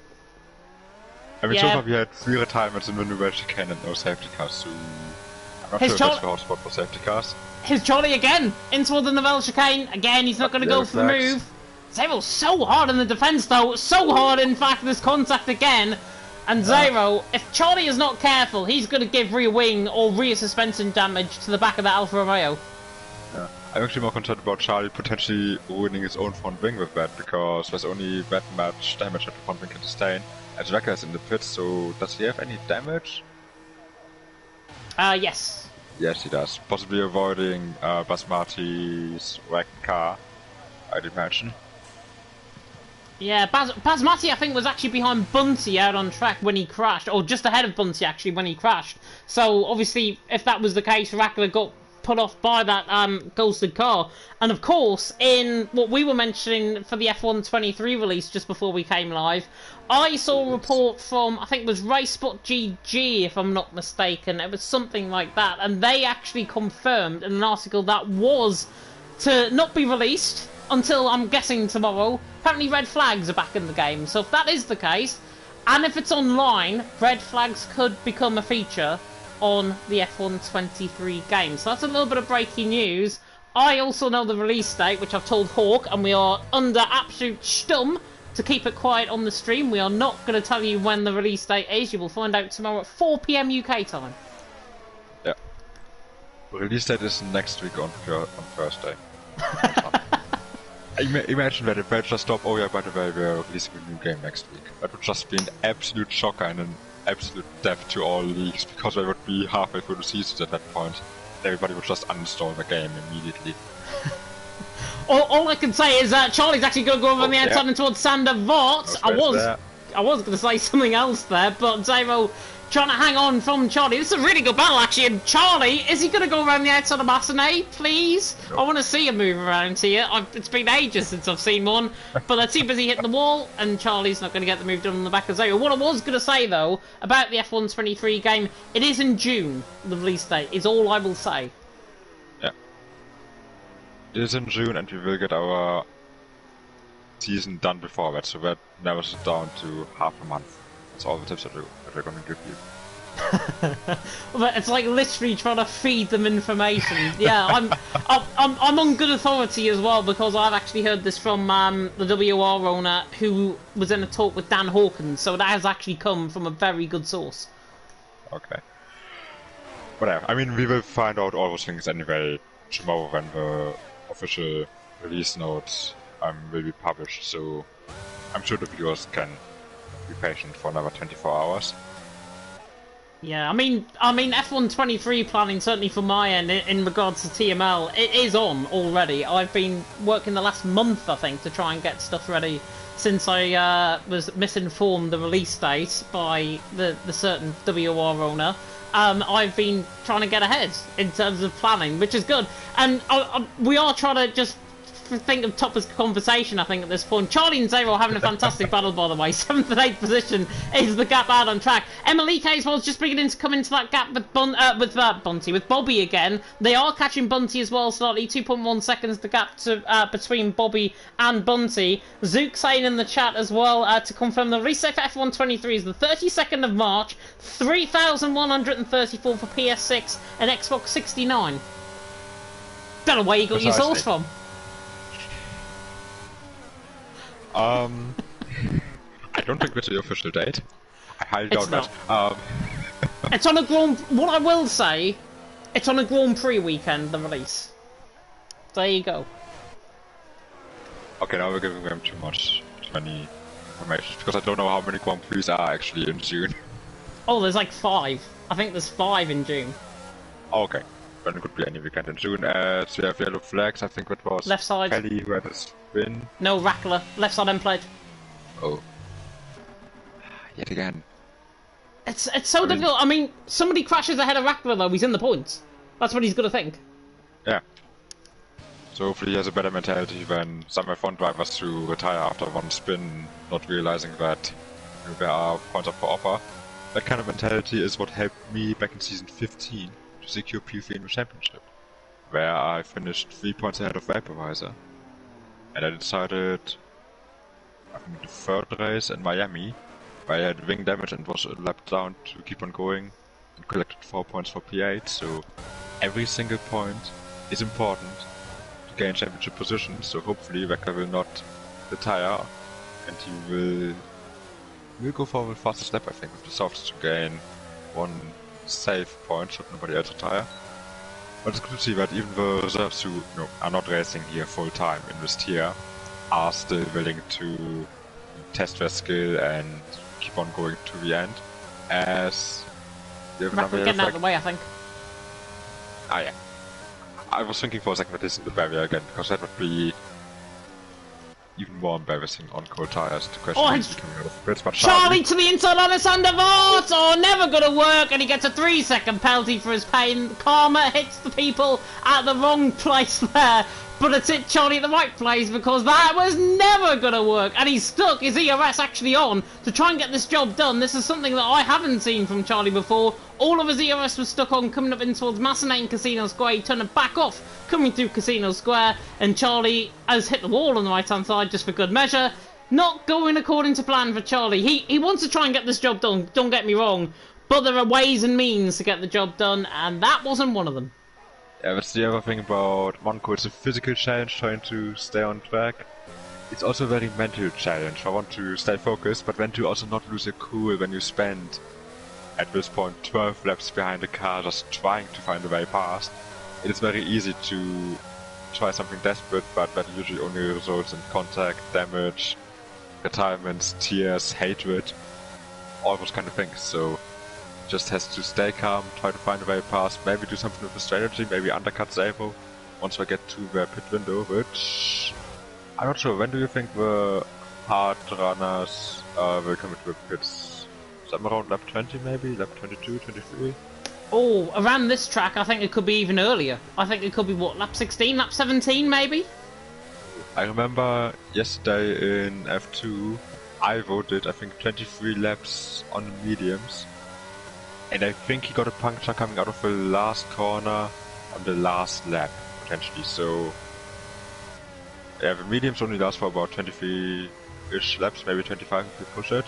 Speaker 2: I mean, so far we had 3 retirements in the new chicane and no safety cars, so I'm not sure if that's the hot spot for safety cars.
Speaker 1: Here's Charlie again, in toward the Nouvelle chicane. Again, he's not going to go for the move. Zero's so hard in the defence though, so hard in fact this contact again. And Zero, if Charlie is not careful, he's going to give rear wing or rear suspension damage to the back of the Alfa Romeo.
Speaker 2: Yeah. I'm actually more concerned about Charlie potentially ruining his own front wing with that, because there's only that much damage that the front wing can sustain. And Wrecker is in the pit, so does he have any damage?
Speaker 1: Yes.
Speaker 2: Yes, he does. Possibly avoiding Basmati's wrecked car, I'd imagine.
Speaker 1: Yeah, Basmati I think was actually behind Bunty out on track when he crashed, or just ahead of Bunty actually when he crashed. So obviously, if that was the case, Rackler got put off by that ghosted car. And of course, in what we were mentioning for the F123 release just before we came live, I saw a report from, I think it was RaceSpot GG if I'm not mistaken, it was something like that, and they actually confirmed in an article that was to not be released until, I'm guessing, tomorrow. Apparently red flags are back in the game, so if that is the case, and if it's online, red flags could become a feature on the F123 game. So that's a little bit of breaking news. I also know the release date, which I've told Hawk, and we are under absolute stum to keep it quiet on the stream. We are not going to tell you when the release date is. You will find out tomorrow at 4 PM UK time.
Speaker 2: Yeah. The release date is next week on Thursday. Imagine that if they just stop, oh yeah, by the way, we're releasing a new game next week. That would just be an absolute shocker and an absolute death to all leagues, because they would be halfway through the season at that point. Everybody would just uninstall the game immediately.
Speaker 1: All I can say is that Charlie's actually going to go over on the outside and towards Sander Vort. I was going to say something else there, but Zero trying to hang on from Charlie. This is a really good battle, actually. And Charlie, is he going to go around the outside of Massenet, please? No. I want to see a move around here. It's been ages since I've seen one, but they're too busy hitting the wall, and Charlie's not going to get the move done on the back of Zero. What I was going to say, though, about the F123 game, it is in June, the release date, is all I will say.
Speaker 2: Yeah. It is in June, and we will get our season done before that, so that narrows it down to half a month. That's all the tips that we're going to give you.
Speaker 1: It's like literally trying to feed them information. Yeah, I'm on good authority as well, because I've actually heard this from the WR owner who was in a talk with Dan Hawkins, so that has actually come from a very good source.
Speaker 2: Okay. Whatever. I mean, we will find out all those things anyway tomorrow when the official release notes will be published, so I'm sure the viewers can be patient for another 24 hours.
Speaker 1: Yeah, I mean, F123 planning, certainly from my end, in regards to TML, it is on already. I've been working the last month, I think, to try and get stuff ready since I was misinformed the release date by the certain WR owner. I've been trying to get ahead in terms of planning, which is good. And we are trying to just think of topics of conversation, I think, at this point. Charlie and Zero are having a fantastic battle, by the way. 7th and 8th position is the gap out on track. Emilike as well is just beginning to come into that gap with Bobby again. They are catching Bunty as well slightly. 2.1 seconds the gap to between Bobby and Bunty. Zook saying in the chat as well to confirm the reset for F123 is the 32nd of March, 3,134 for PS6 and Xbox 69. Don't know where you got your source from.
Speaker 2: I don't think that's the official date. I highly doubt that.
Speaker 1: It's on a Grand... What I will say, it's on a Grand Prix weekend, the release. There you go.
Speaker 2: Okay, now we're giving them too many information, because I don't know how many Grand Prix are actually in June.
Speaker 1: Oh, there's like 5. I think there's 5 in June.
Speaker 2: Oh, okay. Then it could be any weekend in June. So we have yellow flags, I think it was
Speaker 1: left side.
Speaker 2: Kelly who had a spin.
Speaker 1: No, Rackler. Left side end played.
Speaker 2: Oh. Yet again.
Speaker 1: It's so difficult. I mean, somebody crashes ahead of Rackler though, he's in the points. That's what he's gonna think.
Speaker 2: Yeah. So hopefully he has a better mentality than some F1 drivers who retire after one spin, not realizing that there are points up for offer. That kind of mentality is what helped me back in season 15, to secure P3 in the championship, where I finished 3 points ahead of Vaporizer. And I decided, I think the third race in Miami, where I had wing damage and was a lap down to keep on going, and collected 4 points for P8, so every single point is important to gain championship position, so hopefully Wecker will not retire, and he will go for the fastest lap, I think, with the softs to gain 1 safe point should nobody else retire. But it's good to see that even the reserves who are not racing here full time in this tier are still willing to test their skill and keep on going to the end. As
Speaker 1: we're getting out of the way, I think.
Speaker 2: Ah, yeah. I was thinking for a second that this is the barrier again, because that would be even more embarrassing on cold tires to question coming out of the pits. But
Speaker 1: Charlie to the inside on Alexander Vart! Oh, never gonna work, and he gets a 3-second penalty for his pain. Karma hits the people at the wrong place there, but it's hit Charlie at the right place because that was never gonna work, and he's stuck his ERS actually on to try and get this job done. This is something that I haven't seen from Charlie before. All of his ERS was stuck on coming up in towards Massenane Casino Square. He turned it back off coming through Casino Square, and Charlie has hit the wall on the right hand side just for good measure. Not going according to plan for Charlie. He wants to try and get this job done, don't get me wrong, but there are ways and means to get the job done, and that wasn't one of them.
Speaker 2: Yeah, that's the other thing about Monaco. It's a physical challenge trying to stay on track. It's also a very mental challenge. I want to stay focused, but when to also not lose your cool when you spend, at this point, 12 laps behind the car just trying to find a way past. It is very easy to try something desperate, but that usually only results in contact, damage, retirements, tears, hatred, all those kind of things. So just has to stay calm, try to find a way past, maybe do something with the strategy, maybe undercut Zavo once I get to the pit window, which I'm not sure. When do you think the hard runners will come into the pits? Some around lap 20 maybe? Lap 22, 23?
Speaker 1: Oh, around this track I think it could be even earlier. I think it could be what, lap 16, lap 17 maybe?
Speaker 2: I remember yesterday in F2 I voted I think 23 laps on the mediums. And I think he got a puncture coming out of the last corner on the last lap, potentially. So, yeah, the mediums only last for about 23-ish laps, maybe 25 if you push it.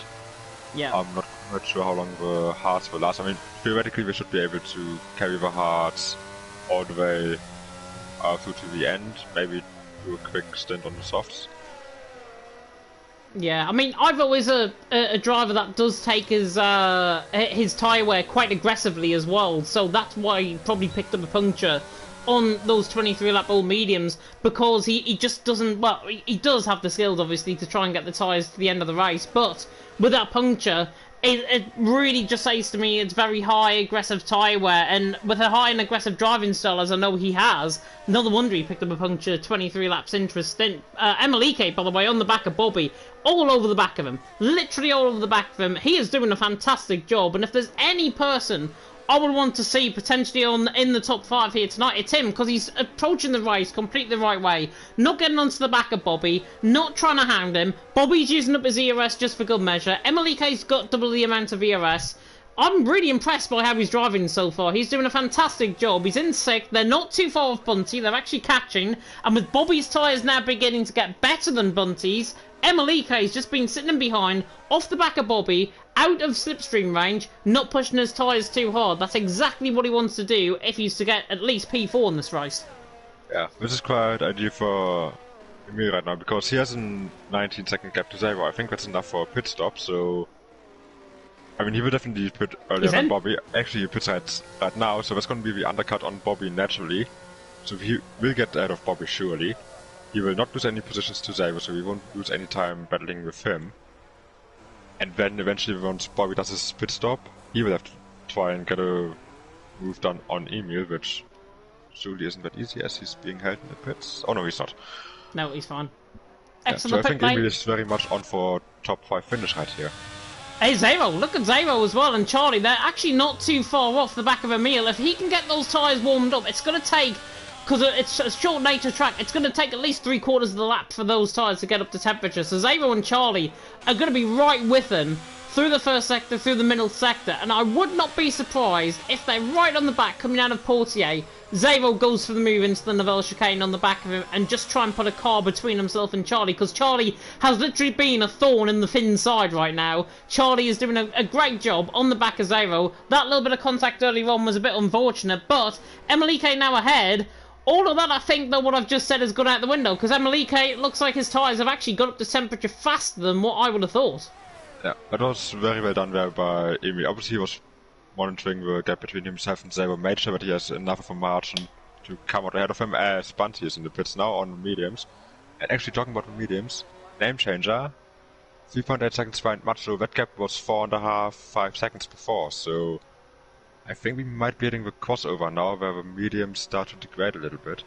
Speaker 1: Yeah.
Speaker 2: I'm not sure how long the hards will last. I mean, theoretically we should be able to carry the hards all the way through to the end, maybe do a quick stint on the softs.
Speaker 1: Yeah, I mean, I've always a driver that does take his tyre wear quite aggressively as well, so that's why he probably picked up a puncture on those 23-lap old mediums, because he just doesn't, well, he does have the skills, obviously, to try and get the tyres to the end of the race, but with that puncture, it really just says to me it's very high aggressive tyre wear, and with a high and aggressive driving style as I know he has, no wonder he picked up a puncture 23 laps into his stint. Emelike, by the way, on the back of Bobby, all over the back of him, literally all over the back of him. He is doing a fantastic job, and if there's any person I would want to see potentially in the top 5 here tonight, it's him, because he's approaching the race completely the right way, not getting onto the back of Bobby, not trying to hound him. Bobby's using up his ERS just for good measure. Emelike's got double the amount of ERS. I'm really impressed by how he's driving so far. He's doing a fantastic job. He's in 6th. They're not too far off Bunty. They're actually catching. And with Bobby's tyres now beginning to get better than Bunty's, Emelike's just been sitting behind, off the back of Bobby, out of slipstream range, not pushing his tyres too hard. That's exactly what he wants to do if he's to get at least P4 in this race.
Speaker 2: Yeah, this is quite ideal for me right now, because he has a 19-second gap to Zavo. I think that's enough for a pit stop, so I mean, he will definitely pit earlier than Bobby. Actually, he pits right now, so that's going to be the undercut on Bobby naturally. So he will get out of Bobby surely. He will not lose any positions to Zavo, so he won't lose any time battling with him. And then eventually, once Bobby does his pit stop, he will have to try and get a move done on Emil, which surely isn't that easy as he's being held in the pits. Oh no, he's not.
Speaker 1: No, he's fine.
Speaker 2: Yeah,
Speaker 1: Excellent.
Speaker 2: so I think Emil is very much on for top 5 finish right here.
Speaker 1: Hey, Zavo, look at Zavo as well, and Charlie, they're actually not too far off the back of Emil. If he can get those tyres warmed up, it's going to take, because it's a short nature track, it's going to take at least 3/4 of the lap for those tyres to get up to temperature. So Zavo and Charlie are going to be right with him through the first sector, through the middle sector, and I would not be surprised if they're right on the back coming out of Portier. Zero goes for the move into the Nivelle chicane on the back of him and just try and put a car between himself and Charlie, because Charlie has literally been a thorn in the Finn side right now. Charlie is doing a great job on the back of Zero. That little bit of contact earlier on was a bit unfortunate, but Emelike now ahead. All of that, I think, though, what I've just said has gone out the window, because Emelike, it looks like his tyres have actually got up to temperature faster than what I would have thought.
Speaker 2: Yeah, that was very well done there by Emi. Obviously, he was monitoring the gap between himself and Zero, made sure that he has enough of a margin to come out ahead of him, as Bunty is in the pits now on mediums. And actually, talking about the mediums, name changer, 3.8 seconds behind Macho. That gap was 4.5, 5 seconds before, so I think we might be hitting the crossover now, where the mediums start to degrade a little bit.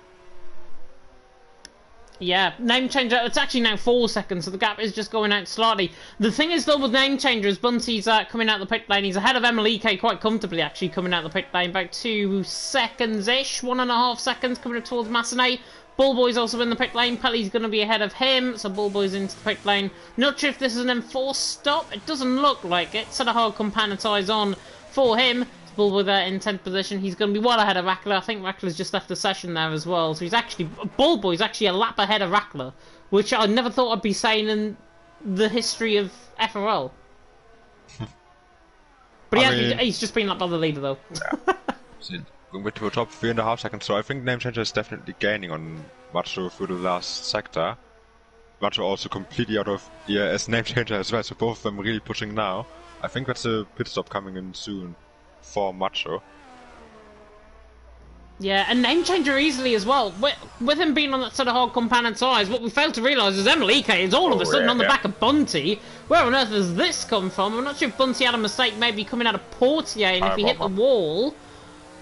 Speaker 1: Yeah, name changer, it's actually now 4 seconds, so the gap is just going out slightly. The thing is, though, with name changer, is Bunty's coming out the pit lane. He's ahead of Emelike quite comfortably, actually, coming out the pit lane. About 2 seconds-ish, 1.5 seconds coming up towards Massenet. Bullboy's also in the pit lane. Pelly's going to be ahead of him, so Bullboy's into the pit lane. Not sure if this is an enforced stop. It doesn't look like it. Set a hard compound tyres on for him. Bullboy there in 10th position. He's going to be well ahead of Rackler. I think Rackler's just left the session there as well. So he's actually... Bullboy's actually a lap ahead of Rackler, which I never thought I'd be saying in the history of FRL. But he's just been lapped by the leader, though.
Speaker 2: Yeah. Going to the top 3.5 seconds, so I think name changer is definitely gaining on Macho through the last sector. Macho also completely out of ERS name changer as well, so both of them really pushing now. I think that's a pit stop coming in soon for Macho.
Speaker 1: Yeah, and name changer easily as well. With him being on that sort of hard compound tyres, what we failed to realise is Emelike is all of a sudden on the back of Bunty. Where on earth has this come from? I'm not sure if Bunty had a mistake maybe coming out of Portier and if he hit the wall.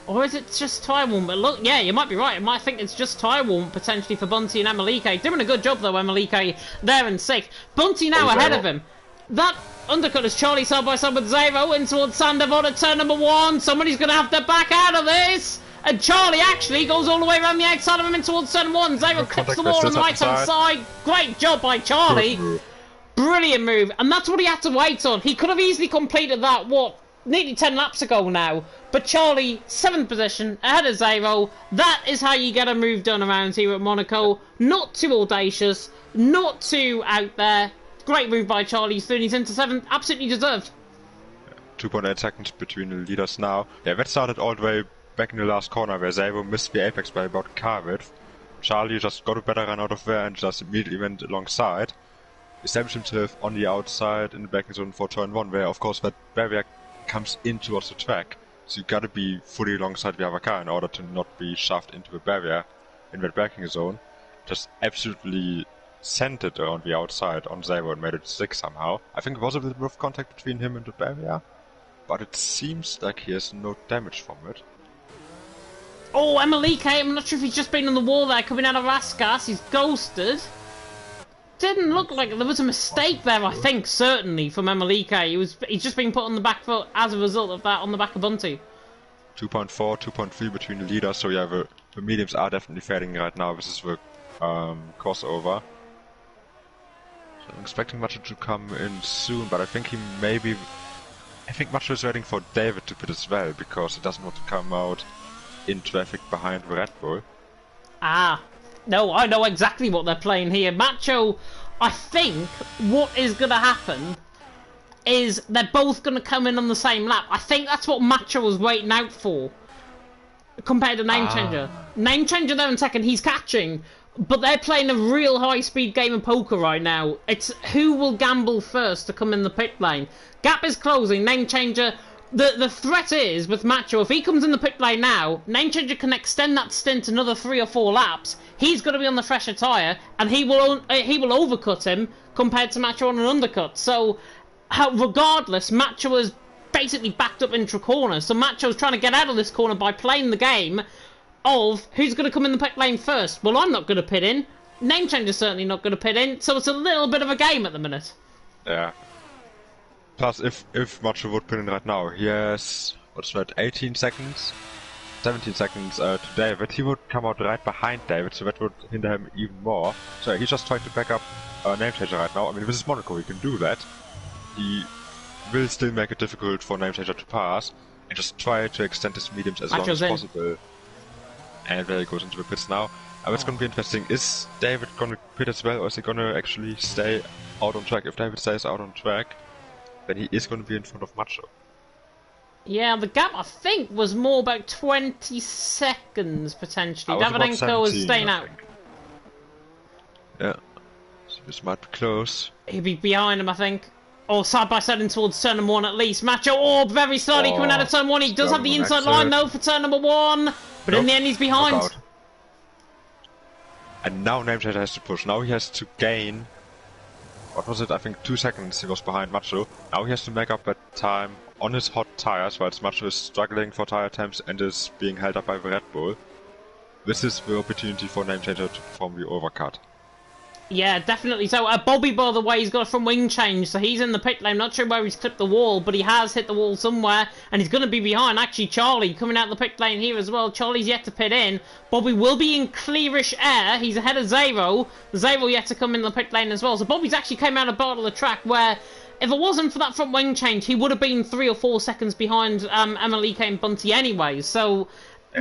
Speaker 1: Or is it just tyre warm? But look, yeah, you might be right. I might think it's just tyre warm potentially for Bunty and Emelike. Doing a good job though, Emelike there in 6th. Bunty now ahead of him. That undercut is Charlie side by side with Zero in towards Sandoval at turn number 1. Somebody's going to have to back out of this. And Charlie actually goes all the way around the outside of him in towards turn 1. Zero clips the wall on the right hand side. Great job by Charlie. Brilliant move. And that's what he had to wait on. He could have easily completed that, nearly 10 laps ago now. But Charlie, 7th position, ahead of Zero. That is how you get a move done around here at Monaco. Not too audacious, not too out there. Great move by Charlie. He's into 7th. Absolutely deserved.
Speaker 2: 2.8 seconds between the leaders now. Yeah, that started all the way back in the last corner where Zero missed the apex by about car width. Charlie just got a better run out of there and just immediately went alongside. Established himself on the outside in the braking zone for turn 1, where of course that barrier comes in towards the track. So you gotta be fully alongside the other car in order to not be shoved into the barrier in that braking zone. Just absolutely sent it on the outside on Zero and made it stick somehow. I think there was a little bit of contact between him and the barrier, but it seems like he has no damage from it.
Speaker 1: Oh, Emelike, I'm not sure if he's just been on the wall there coming out of Raskas. He's ghosted. Didn't look like there was a mistake there, I think, certainly, from Emelike. He's just been put on the back foot as a result of that on the back of Bunty.
Speaker 2: 2.4, 2.3 between the leaders, so yeah, the mediums are definitely fading right now. This is the crossover. So I'm expecting Macho to come in soon, but I think I think Macho is waiting for David to pit as well, because he doesn't want to come out in traffic behind the Red Bull.
Speaker 1: Ah, no, I know exactly what they're playing here. Macho, I think what is going to happen is they're both going to come in on the same lap. I think that's what Macho was waiting out for, compared to Name Changer. Name Changer there in 2nd, he's catching, but they're playing a real high-speed game of poker right now. It's who will gamble first to come in the pit lane. Gap is closing, Name Changer... The threat is, with Macho, if he comes in the pit lane now, Name Changer can extend that stint another 3 or 4 laps. He's going to be on the fresher tyre, and he will overcut him compared to Macho on an undercut. So, regardless, Macho is basically backed up into a corner. So Macho's trying to get out of this corner by playing the game of who's going to come in the pit lane first. Well, I'm not going to pit in. Name Changer's certainly not going to pit in. So it's a little bit of a game at the minute.
Speaker 2: Yeah. Plus, if Macho would pin in right now, he has, what's that, 18 seconds? 17 seconds to David. He would come out right behind David, so that would hinder him even more. So he's just trying to back up Name Changer right now. I mean, this is Monaco, he can do that. He will still make it difficult for Name Changer to pass, and just try to extend his mediums as long as possible. And there he goes into the pits now. What's going to be interesting, is David going to pit as well, or is he going to actually stay out on track? If David stays out on track, then he is going to be in front of Macho.
Speaker 1: Yeah, the gap, I think, was more about 20 seconds, potentially. Davydenko is staying out.
Speaker 2: Yeah, so this might be close.
Speaker 1: He'll be behind him, I think. Or side by side towards turn number 1 at least. Macho, very slowly coming out of turn 1. He does have the inside line, though, for turn number 1. But in the end, he's behind.
Speaker 2: And now Name Changer has to push. Now he has to gain... What was it? I think 2 seconds he was behind Macho. Now he has to make up that time on his hot tires, whilst Macho is struggling for tire temps and is being held up by the Red Bull. This is the opportunity for Name Changer to perform the overcut.
Speaker 1: Yeah, definitely. So, Bobby, by the way, he's got a front wing change, so he's in the pit lane. Not sure where he's clipped the wall, but he has hit the wall somewhere, and he's going to be behind. Actually, Charlie coming out the pit lane here as well. Charlie's yet to pit in. Bobby will be in clearish air. He's ahead of Zero. Zero yet to come in the pit lane as well. So, Bobby's actually came out of part of the track where, if it wasn't for that front wing change, he would have been 3 or 4 seconds behind Emelike and Bunty anyway. So...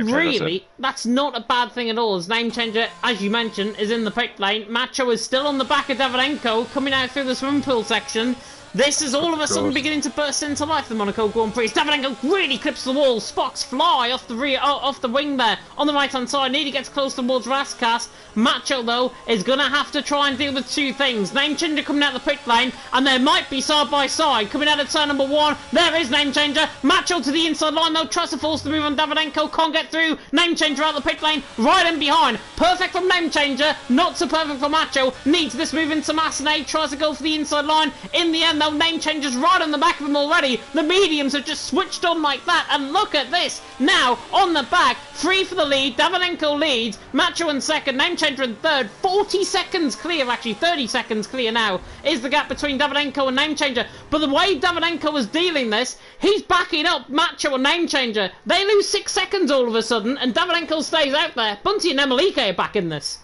Speaker 1: really, that's not a bad thing at all. His Name Changer, as you mentioned, is in the pit lane. Macho is still on the back of Davydenko, coming out through the swimming pool section. This is all of a sudden beginning to burst into life, the Monaco Grand Prix. Davydenko really clips the wall. Sparks fly off the rear, off the wing there, on the right-hand side. Nearly gets close towards Raskas. Macho, though, is going to have to try and deal with 2 things. Name Changer coming out the pit lane, and there might be side-by-side. Coming out of turn number 1, there is Name Changer. Macho to the inside line, though, tries to force the move on Davydenko. Can't get through. Name Changer out the pit lane, right in behind. Perfect from Name Changer, not so perfect for Macho. Needs this move into Massenet, tries to go for the inside line. In the end, though, Name Changer's right on the back of him already. The mediums have just switched on like that, and look at this. Now, on the back, 3 for the lead. Davydenko leads. Macho in second. Name Changer in third. 40 seconds clear, actually 30 seconds clear now, is the gap between Davydenko and Name Changer. But the way Davydenko is dealing this, he's backing up Macho and Name Changer. They lose 6 seconds all of a sudden, and Davydenko stays out there. Bunty and Emelike are back in this.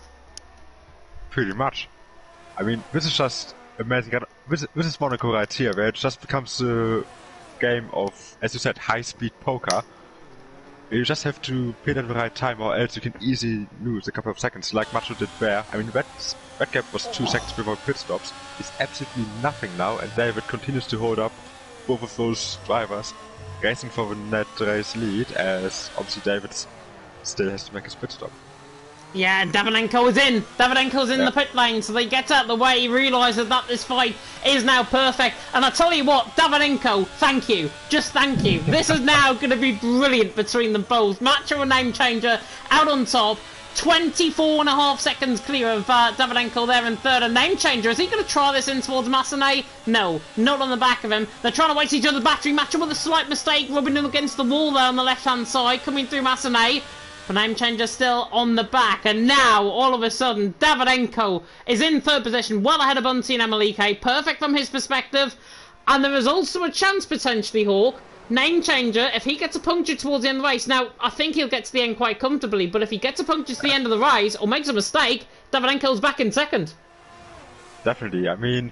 Speaker 2: Pretty much. I mean, this is just amazing. This is Monaco right here, where it just becomes a game of, as you said, high-speed poker. You just have to pit at the right time, or else you can easily lose a couple of seconds, like Macho did there. I mean, that gap was 2 seconds before pit stops. It's absolutely nothing now, and David continues to hold up both of those drivers, racing for the net race lead, as obviously David still has to make his pit stop.
Speaker 1: Yeah, and Davydenko is in. Davydenko's in the pit lane, so they get out of the way. He realises that this fight is now perfect. And I tell you what, Davydenko, thank you. Just thank you. This is now going to be brilliant between them both. Macho and Name Changer out on top. 24.5 seconds clear of Davydenko there in third. And Name Changer, is he going to try this in towards Massenet? No, not on the back of him. They're trying to waste each other's battery. Macho with a slight mistake, rubbing him against the wall there on the left-hand side, coming through Massenet. But Name Changer still on the back, and now, all of a sudden, Davydenko is in third position, well ahead of Bunty and Emelike, perfect from his perspective, and there is also a chance, potentially, Hawk, Name Changer, if he gets a puncture towards the end of the race, now, I think he'll get to the end quite comfortably, but if he gets a puncture to the end of the race, or makes a mistake, Davydenko's back in second.
Speaker 2: Definitely, I mean,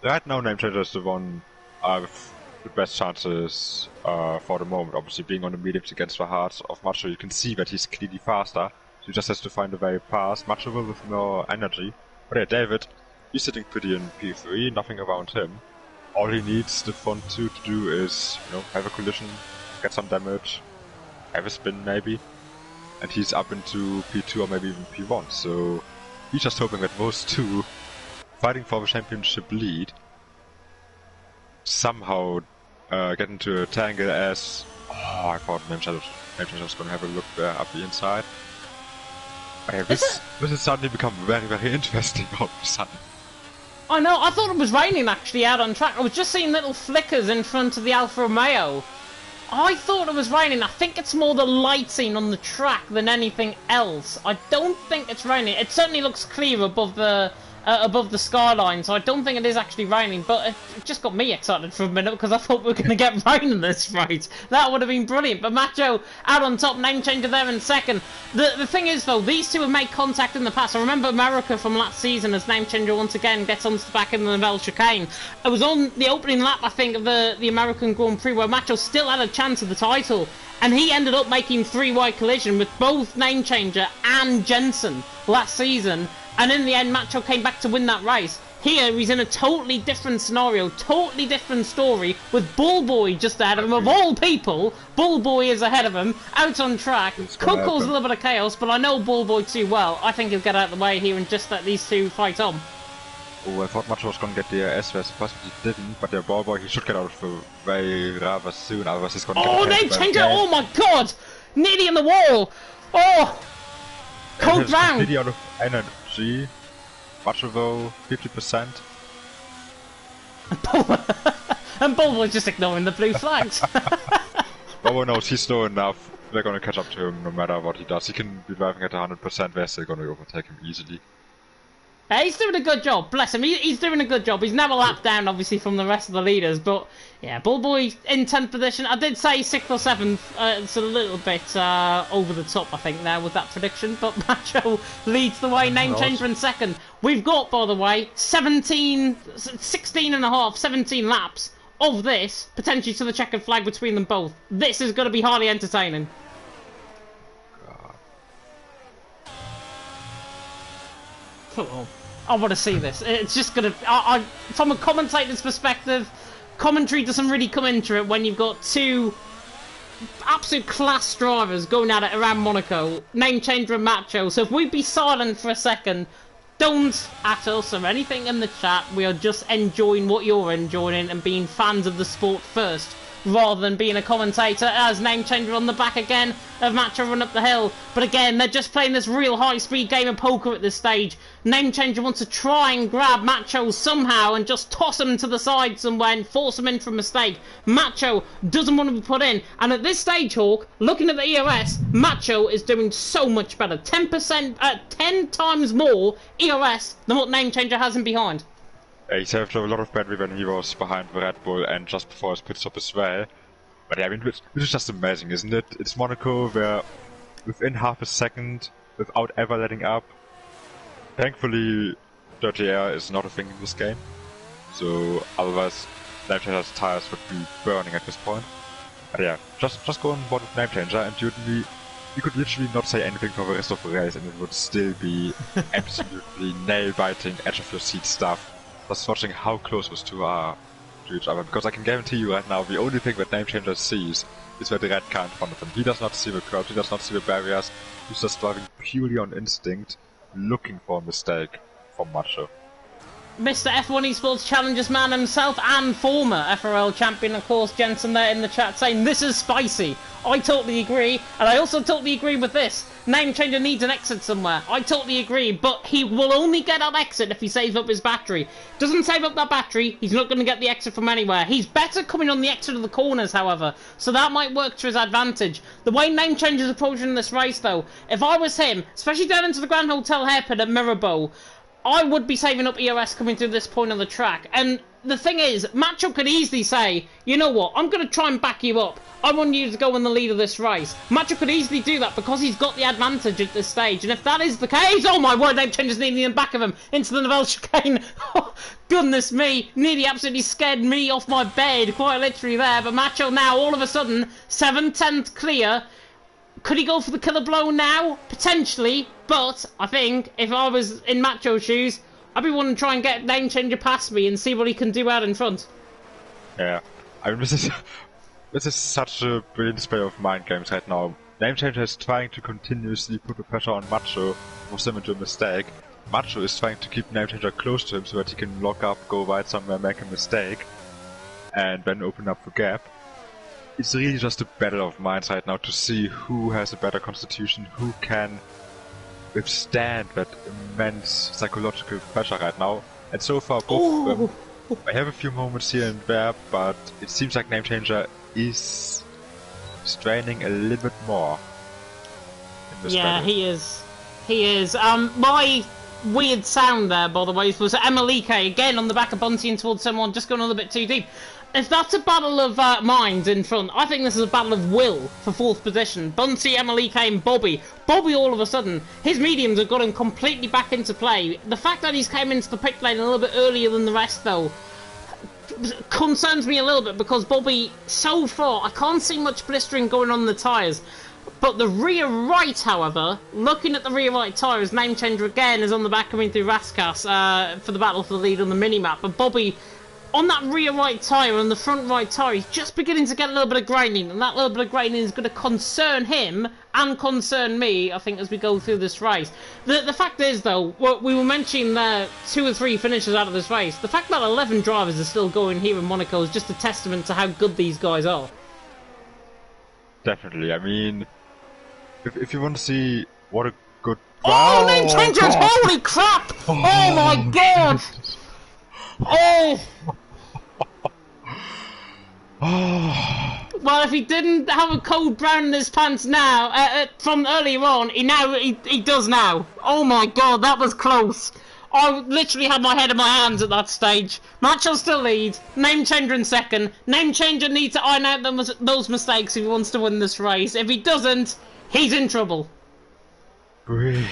Speaker 2: right now Name Changer is the one with the best chances for the moment. Obviously, being on the mediums against the hards of Macho, you can see that he's clearly faster, so he just has to find a way past. Macho will with more energy. But yeah, David, he's sitting pretty in P3, nothing around him. All he needs the front two to do is, you know, have a collision, get some damage, have a spin maybe, and he's up into P2 or maybe even P1. So he's just hoping that those two, fighting for the championship lead, somehow get into a tangle as... Oh, I thought Name Changer was going to have a look there up the inside. But yeah, this has suddenly become very, very interesting all of a sudden.
Speaker 1: I know, I thought it was raining actually out on track. I was just seeing little flickers in front of the Alfa Romeo. I thought it was raining. I think it's more the lighting on the track than anything else. I don't think it's raining. It certainly looks clear above the above the skyline, so I don't think it is actually raining, but it just got me excited for a minute because I thought we were going to get rain in this race. That would have been brilliant, but Macho out on top, Name Changer there in second. The thing is, though, these two have made contact in the past. I remember America from last season as Name Changer once again gets onto the back in the Nivelle chicane. It was on the opening lap, I think, of the American Grand Prix where Macho still had a chance of the title, and he ended up making three-wide collision with both Name Changer and Jensen last season. And in the end, Macho came back to win that race. Here, he's in a totally different scenario, totally different story, with Bullboy just ahead of him. Of all people, Bullboy is ahead of him, out on track. Could cause a little bit of chaos, but I know Bullboy too well. I think he'll get out of the way here and just let these two fight on.
Speaker 2: Oh, I thought Macho was going to get the S first, possibly didn't, but the Bullboy, he should get out of the way rather soon, otherwise he's going to get
Speaker 1: Name Changer! Oh my god! Nearly in the wall! Oh! Cold round!
Speaker 2: Nearly out of energy. Macho though, 50%.
Speaker 1: And Bullboy's just ignoring the blue flags.
Speaker 2: Bullboy knows he's slow enough. They're going to catch up to him no matter what he does. He can be driving at 100%, they're still going to overtake him easily.
Speaker 1: He's doing a good job, bless him. He's doing a good job. He's now a lap down, obviously, from the rest of the leaders. But, yeah, Bullboy in 10th position. I did say 6th or 7th. It's a little bit over the top, I think, there with that prediction. But Macho leads the way. Name Changer in second. We've got, by the way, 16 and a half, 17 laps of this, potentially to the checkered flag between them both. This is going to be highly entertaining. Oh, I want to see this. It's just going to... from a commentator's perspective, commentary doesn't really come into it when you've got two absolute class drivers going at it around Monaco. Name Changer and Macho. So if we'd be silent for a second, don't at us or anything in the chat. We are just enjoying what you're enjoying and being fans of the sport first, rather than being a commentator. As Name Changer on the back again of Macho run up the hill. But again, they're just playing this real high-speed game of poker at this stage. Name Changer wants to try and grab Macho somehow and just toss him to the side somewhere and force him in for a mistake. Macho doesn't want to be put in. And at this stage, Hawk, looking at the EOS, Macho is doing so much better. 10 times more EOS than what Name Changer has him behind.
Speaker 2: He saved a lot of battery when he was behind the Red Bull and just before his pit stop as well. But yeah, I mean, this is just amazing, isn't it? It's Monaco where within half a second, without ever letting up. Thankfully, dirty air is not a thing in this game. So otherwise, Name Changer's tires would be burning at this point. But yeah, just go on board with Name Changer and you could literally not say anything for the rest of the race and it would still be absolutely nail-biting, edge-of-your-seat stuff. Just watching how close those two are to each other, because I can guarantee you right now, the only thing that Name Changer sees is the red car in front of him. He does not see the curves, he does not see the barriers, he's just driving purely on instinct, looking for a mistake from Macho.
Speaker 1: Mr. F1 Esports Challengers man himself and former FRL champion, of course, Jensen there in the chat saying, this is spicy. I totally agree, and I also totally agree with this. Name Changer needs an exit somewhere. I totally agree, but he will only get that exit if he saves up his battery. Doesn't save up that battery, he's not going to get the exit from anywhere. He's better coming on the exit of the corners, however, so that might work to his advantage. The way Name Changer's approaching this race, though, if I was him, especially down into the Grand Hotel hairpin at Mirabeau, I would be saving up EOS coming through this point on the track. And the thing is, Macho could easily say, you know what, I'm going to try and back you up. I want you to go in the lead of this race. Macho could easily do that because he's got the advantage at this stage. And if that is the case, oh my word, Name Changer's nearly in the back of him into the Nivelle chicane. Oh, goodness me, nearly absolutely scared me off my bed, quite literally there. But Macho now, all of a sudden, 7/10 clear. Could he go for the killer blow now? Potentially, but I think if I was in Macho's shoes, I'd be wanting to try and get Name Changer past me and see what he can do out in front.
Speaker 2: Yeah, I mean, this is such a brilliant display of mind games right now. Name Changer is trying to continuously put the pressure on Macho, force him into a mistake. Macho is trying to keep Name Changer close to him so that he can lock up, go wide somewhere, make a mistake, and then open up the gap. It's really just a battle of minds right now to see who has a better constitution, who can withstand that immense psychological pressure right now. And so far, both of them, I have a few moments here and there, but it seems like Name Changer is straining a little bit more in this battle.
Speaker 1: He is. He is. My weird sound there, by the way, was Emelike again on the back of Bunty and towards someone, just going a little bit too deep. If that's a battle of minds in front, I think this is a battle of will for 4th position. Bunty, Emelike and Bobby. Bobby, all of a sudden, his mediums have got him completely back into play. The fact that he's came into the pit lane a little bit earlier than the rest, though, concerns me a little bit, because Bobby, so far, I can't see much blistering going on the tyres. But the rear right, however, looking at the rear right tyres, Name Changer again is on the back coming through Raskas for the battle for the lead on the mini-map. But Bobby, on that rear right tyre and the front right tyre, he's just beginning to get a little bit of grinding. And that little bit of grinding is going to concern him and concern me, I think, as we go through this race. The fact is, though, we were mentioning 2 or 3 finishes out of this race. The fact that 11 drivers are still going here in Monaco is just a testament to how good these guys are.
Speaker 2: Definitely. I mean, if you want to see what a good...
Speaker 1: Oh, Name Changers! Holy crap! Oh my god! Oh! Well, if he didn't have a cold brown in his pants now, from earlier on, he does now. Oh my god, that was close. I literally had my head in my hands at that stage. Macho still leads. Name Changer in second. Name Changer needs to iron out those mistakes if he wants to win this race. If he doesn't, he's in trouble.
Speaker 2: Breathe.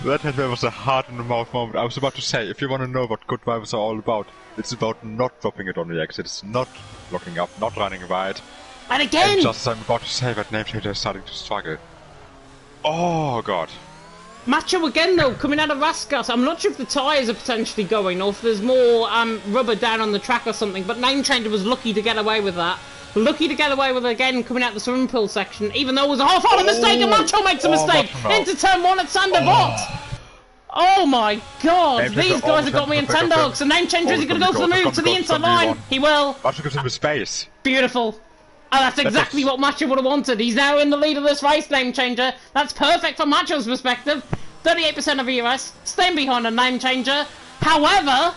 Speaker 2: That was a heart in the mouth moment. I was about to say, if you want to know what good vibes are all about, it's about not dropping it on the exit. It's not locking up, not running wide.
Speaker 1: And again!
Speaker 2: And just as I'm about to say that Name Changer is starting to struggle. Oh god.
Speaker 1: Macho again though, coming out of Raskas. I'm not sure if the tyres are potentially going or if there's more rubber down on the track or something, but Name Changer was lucky to get away with that. Lucky to get away with it again coming out the swimming pool section, even though it was a half-hour mistake and Macho makes a mistake into turn 1 at Sandervot. Oh my god, these guys have got me in 10 dogs, and Name Changer is going to go for the move to the inside line. He will.
Speaker 2: Macho gives him the space.
Speaker 1: Beautiful. And that's exactly what Macho would have wanted. He's now in the lead of this race, Name Changer. That's perfect from Macho's perspective. 38% of ERS, staying behind a Name Changer. However,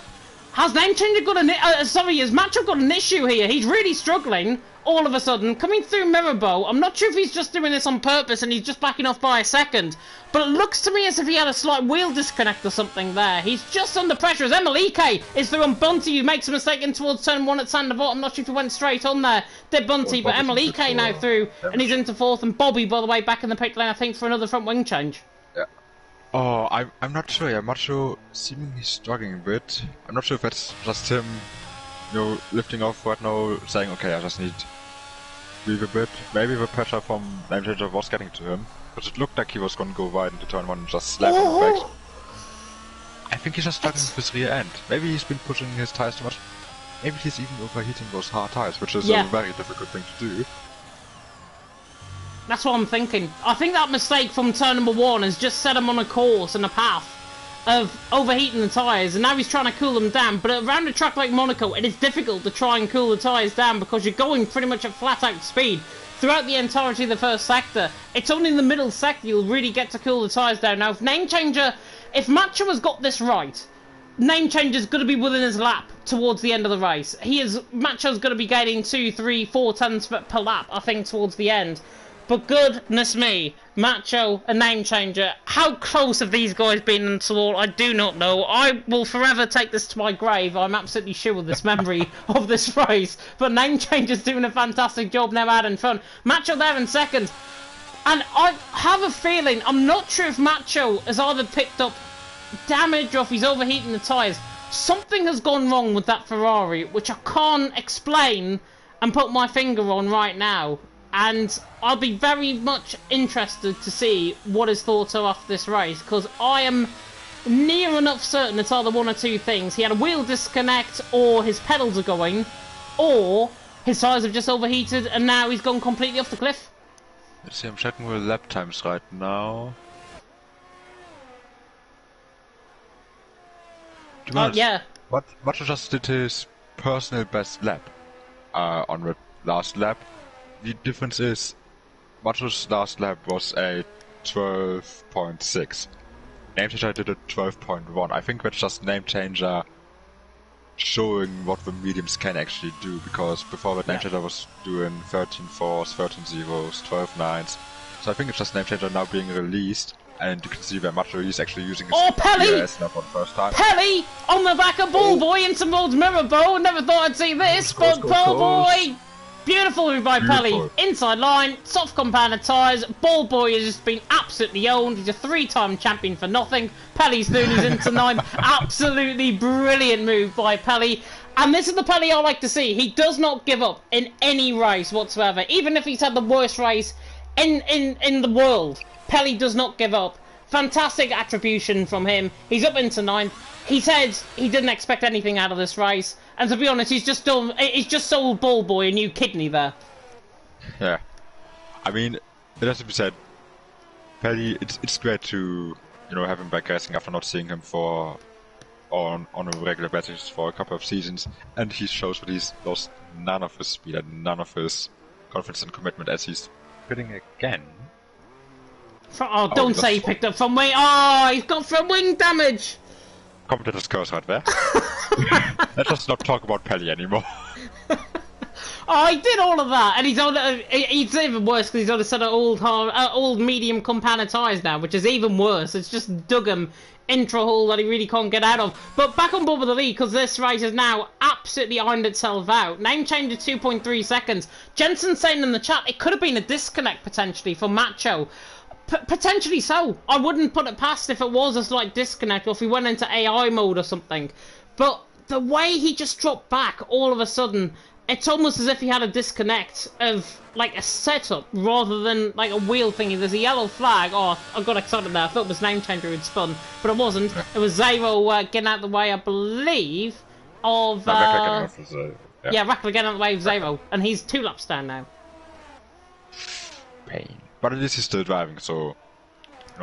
Speaker 1: has Name Changer got has Macho got an issue here? He's really struggling all of a sudden, coming through Mirabeau. I'm not sure if he's just doing this on purpose and he's just backing off by a second, but it looks to me as if he had a slight wheel disconnect or something there. He's just under pressure as Emelike is through on Bunty, who makes a mistake in towards turn 1 at Sandervot. I'm not sure if he went straight on there, did Bunty, but Emelike now through, and he's into 4th, and Bobby, by the way, back in the pit lane, I think, for another front wing change.
Speaker 2: Yeah. Oh, I'm not sure. Yeah, Macho seemingly struggling a bit. I'm not sure if that's just him, you know, lifting off right now, saying, okay, I just need to breathe a bit. Maybe the pressure from Name Changer was getting to him, but it looked like he was going to go wide into turn 1 and just slap on the brakes. I think he's just struggling with his rear end. Maybe he's been pushing his tires too much. Maybe he's even overheating those hard tires, which is a very difficult thing to do.
Speaker 1: That's what I'm thinking. I think that mistake from turn number 1 has just set him on a course and a path of overheating the tyres, and now he's trying to cool them down. But around a track like Monaco, it is difficult to try and cool the tyres down because you're going pretty much at flat-out speed throughout the entirety of the first sector. It's only in the middle sector you'll really get to cool the tyres down. Now, if Macho has got this right, Name Changer's going to be within his lap towards the end of the race. Macho's going to be gaining 2, 3, 4 tons per lap, I think, towards the end. But goodness me, Macho and Name Changer, how close have these guys been until all? I do not know. I will forever take this to my grave. I'm absolutely sure with this memory of this race. But Name Changer's doing a fantastic job now out in front. Macho there in second. And I have a feeling, I'm not sure if Macho has either picked up damage or if he's overheating the tyres. Something has gone wrong with that Ferrari, which I can't explain and put my finger on right now. And I'll be very much interested to see what his thoughts are after this race, because I am near enough certain it's either one or two things. He had a wheel disconnect, or his pedals are going, or his tyres have just overheated and now he's gone completely off the cliff.
Speaker 2: Let's see, I'm checking the lap times right now. To be honest,
Speaker 1: yeah.
Speaker 2: Macho just did his personal best lap on the last lap. The difference is, Macho's last lap was a 12.6. Name Changer did a 12.1. I think that's just Name Changer showing what the mediums can actually do, because before that Name Changer was doing 13 4s, 13 0s, 12 9s. So I think it's just name changer now being released, and you can see where Macho is actually using his
Speaker 1: Pelly!
Speaker 2: DRS now for the first time.
Speaker 1: Pelly on the back of Ballboy into towards Mirrorbow. Never thought I'd see this, but Ballboy. Beautiful move by Pelly. Inside line, soft compounded tyres. Ballboy has just been absolutely owned. He's a 3-time champion for nothing. Pelly's doing his into 9. Absolutely brilliant move by Pelly. And this is the Pelly I like to see. He does not give up in any race whatsoever. Even if he's had the worst race in the world, Pelly does not give up. Fantastic attribution from him. He's up into 9th. He said he didn't expect anything out of this race, and to be honest, he's just sold Ballboy a new kidney there.
Speaker 2: Yeah, I mean, it has to be said, Pelly, it's great to have him back racing after not seeing him on a regular basis for a couple of seasons, and he shows that he's lost none of his speed and none of his confidence and commitment as he's pitting again.
Speaker 1: Don't say he picked up from wing. Oh, he's got from wing damage.
Speaker 2: Competitor's curse right there. Let's just not talk about Pelly anymore.
Speaker 1: Oh, he did all of that, and he's on. It's even worse because he's on a set of old medium compounded tyres now, which is even worse. It's just dug him into a hole that he really can't get out of. But back on board with the lead because this race has now absolutely ironed itself out. Name change of 2.3 seconds. Jensen saying in the chat it could have been a disconnect potentially for Macho. Potentially so. I wouldn't put it past if it was a slight disconnect or if he went into AI mode or something. But the way he just dropped back all of a sudden, it's almost as if he had a disconnect of like a setup rather than like a wheel thingy. There's a yellow flag. Oh, I got excited there. I thought it was name changer had spun, but it wasn't. It was Zero getting out of the way, I believe, of...
Speaker 2: Yeah,
Speaker 1: Rackler getting out of the way of Zero, and he's 2 laps down now.
Speaker 2: Pain. But at least he's still driving, so...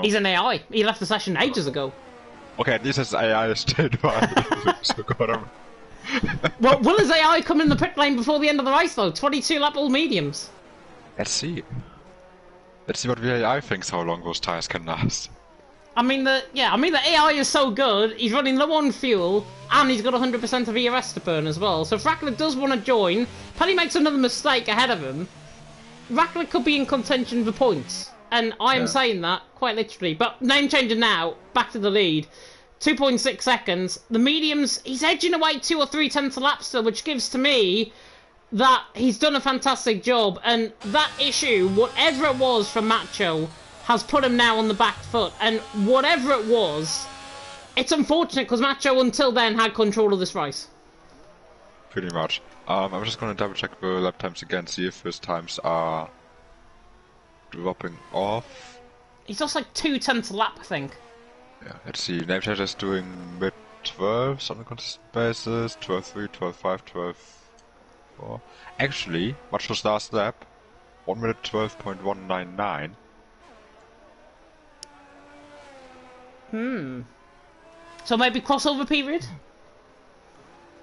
Speaker 1: He's an AI. He left the session ages ago.
Speaker 2: Okay, at least his AI is still driving. So got him.
Speaker 1: Well, will his AI come in the pit lane before the end of the race, though? 22 lap all mediums.
Speaker 2: Let's see. Let's see what the AI thinks how long those tires can last.
Speaker 1: I mean, the AI is so good. He's running low on fuel, and he's got 100% of ERS to burn as well. So if Rackler does want to join, Pelly makes another mistake ahead of him, Rackler could be in contention for points, and I am saying that quite literally. But name changer now, back to the lead, 2.6 seconds. The mediums, he's edging away 2 or 3 tenths a lap still, which gives to me that he's done a fantastic job. And that issue, whatever it was from Macho, has put him now on the back foot. And whatever it was, it's unfortunate because Macho until then had control of this race.
Speaker 2: Pretty much. I'm just going to double check the lap times again, see if his times are dropping off.
Speaker 1: He's lost like 2 tenths a lap, I think.
Speaker 2: Yeah, let's see. Name changer is doing mid-12s on a consistent basis. 12.3, 12.5, 12.4. Actually, Macho's last lap, 1 minute 12.199.
Speaker 1: So maybe crossover period?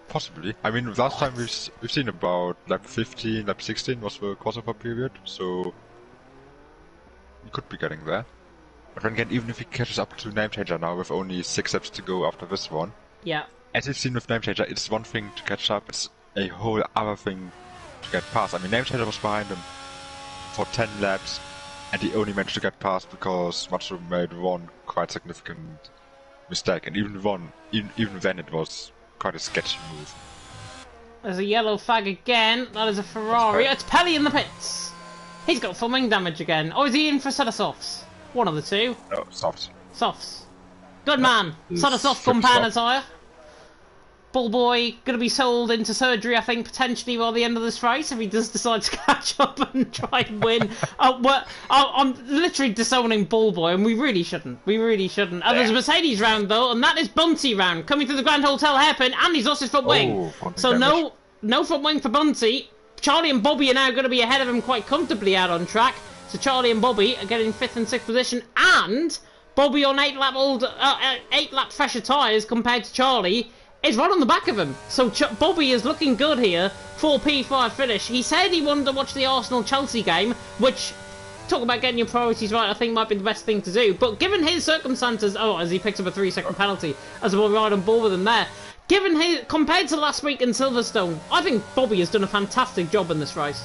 Speaker 2: Possibly. I mean, last time we've seen about lap 15, lap 16 was the crossover period, so we could be getting there. But then again, even if he catches up to name changer now with only 6 laps to go after this one,
Speaker 1: yeah.
Speaker 2: As we've seen with name changer, it's one thing to catch up, it's a whole other thing to get past. I mean, name changer was behind him for 10 laps, and he only managed to get past because Macho made one quite significant mistake, and even then it was quite a sketchy move.
Speaker 1: There's a yellow flag again. That is a Ferrari. It's Pelly in the pits. He's got full wing damage again. Or is he in for a set of softs? One of the two.
Speaker 2: No, softs.
Speaker 1: Softs. Good man. Set of soft compound tyre. Ballboy going to be sold into surgery, I think, potentially by the end of this race if he does decide to catch up and try and win. I'm literally disowning Ballboy, and we really shouldn't. We really shouldn't. And there's a Mercedes round, though, and that is Bunty round, coming to the Grand Hotel hairpin, and he's lost his front wing. So no front wing for Bunty. Charlie and Bobby are now going to be ahead of him quite comfortably out on track. So Charlie and Bobby are getting 5th and 6th position, and Bobby on 8 lap fresher tyres compared to Charlie is right on the back of him. So Bobby is looking good here for P5 finish. He said he wanted to watch the Arsenal-Chelsea game, which, talk about getting your priorities right, I think might be the best thing to do. But given his circumstances, as he picks up a 3-second penalty, as we're right on board with him there, compared to last week in Silverstone, I think Bobby has done a fantastic job in this race.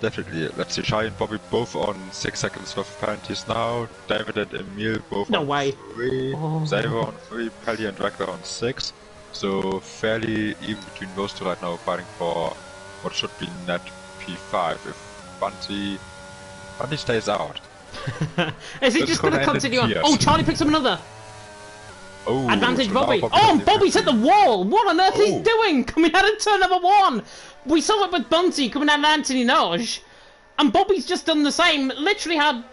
Speaker 2: Definitely. Let's see, Shai and Bobby both on 6 seconds worth of penalties now. David and Emil both
Speaker 1: No
Speaker 2: on
Speaker 1: way.
Speaker 2: 3. Xavier on 3. Pelly and Wagner on 6. So fairly even between those two right now, fighting for what should be net P5 if Bunty stays out.
Speaker 1: Is he just going to continue on? Oh, Charlie picks up another.
Speaker 2: Oh,
Speaker 1: Advantage
Speaker 2: so
Speaker 1: Bobby.
Speaker 2: Bobby
Speaker 1: Oh, and Bobby's hit the wall. What on earth is he doing? Coming out of turn number 1. We saw it with Bunty coming out of Anthony Noj. And Bobby's just done the same. Literally had...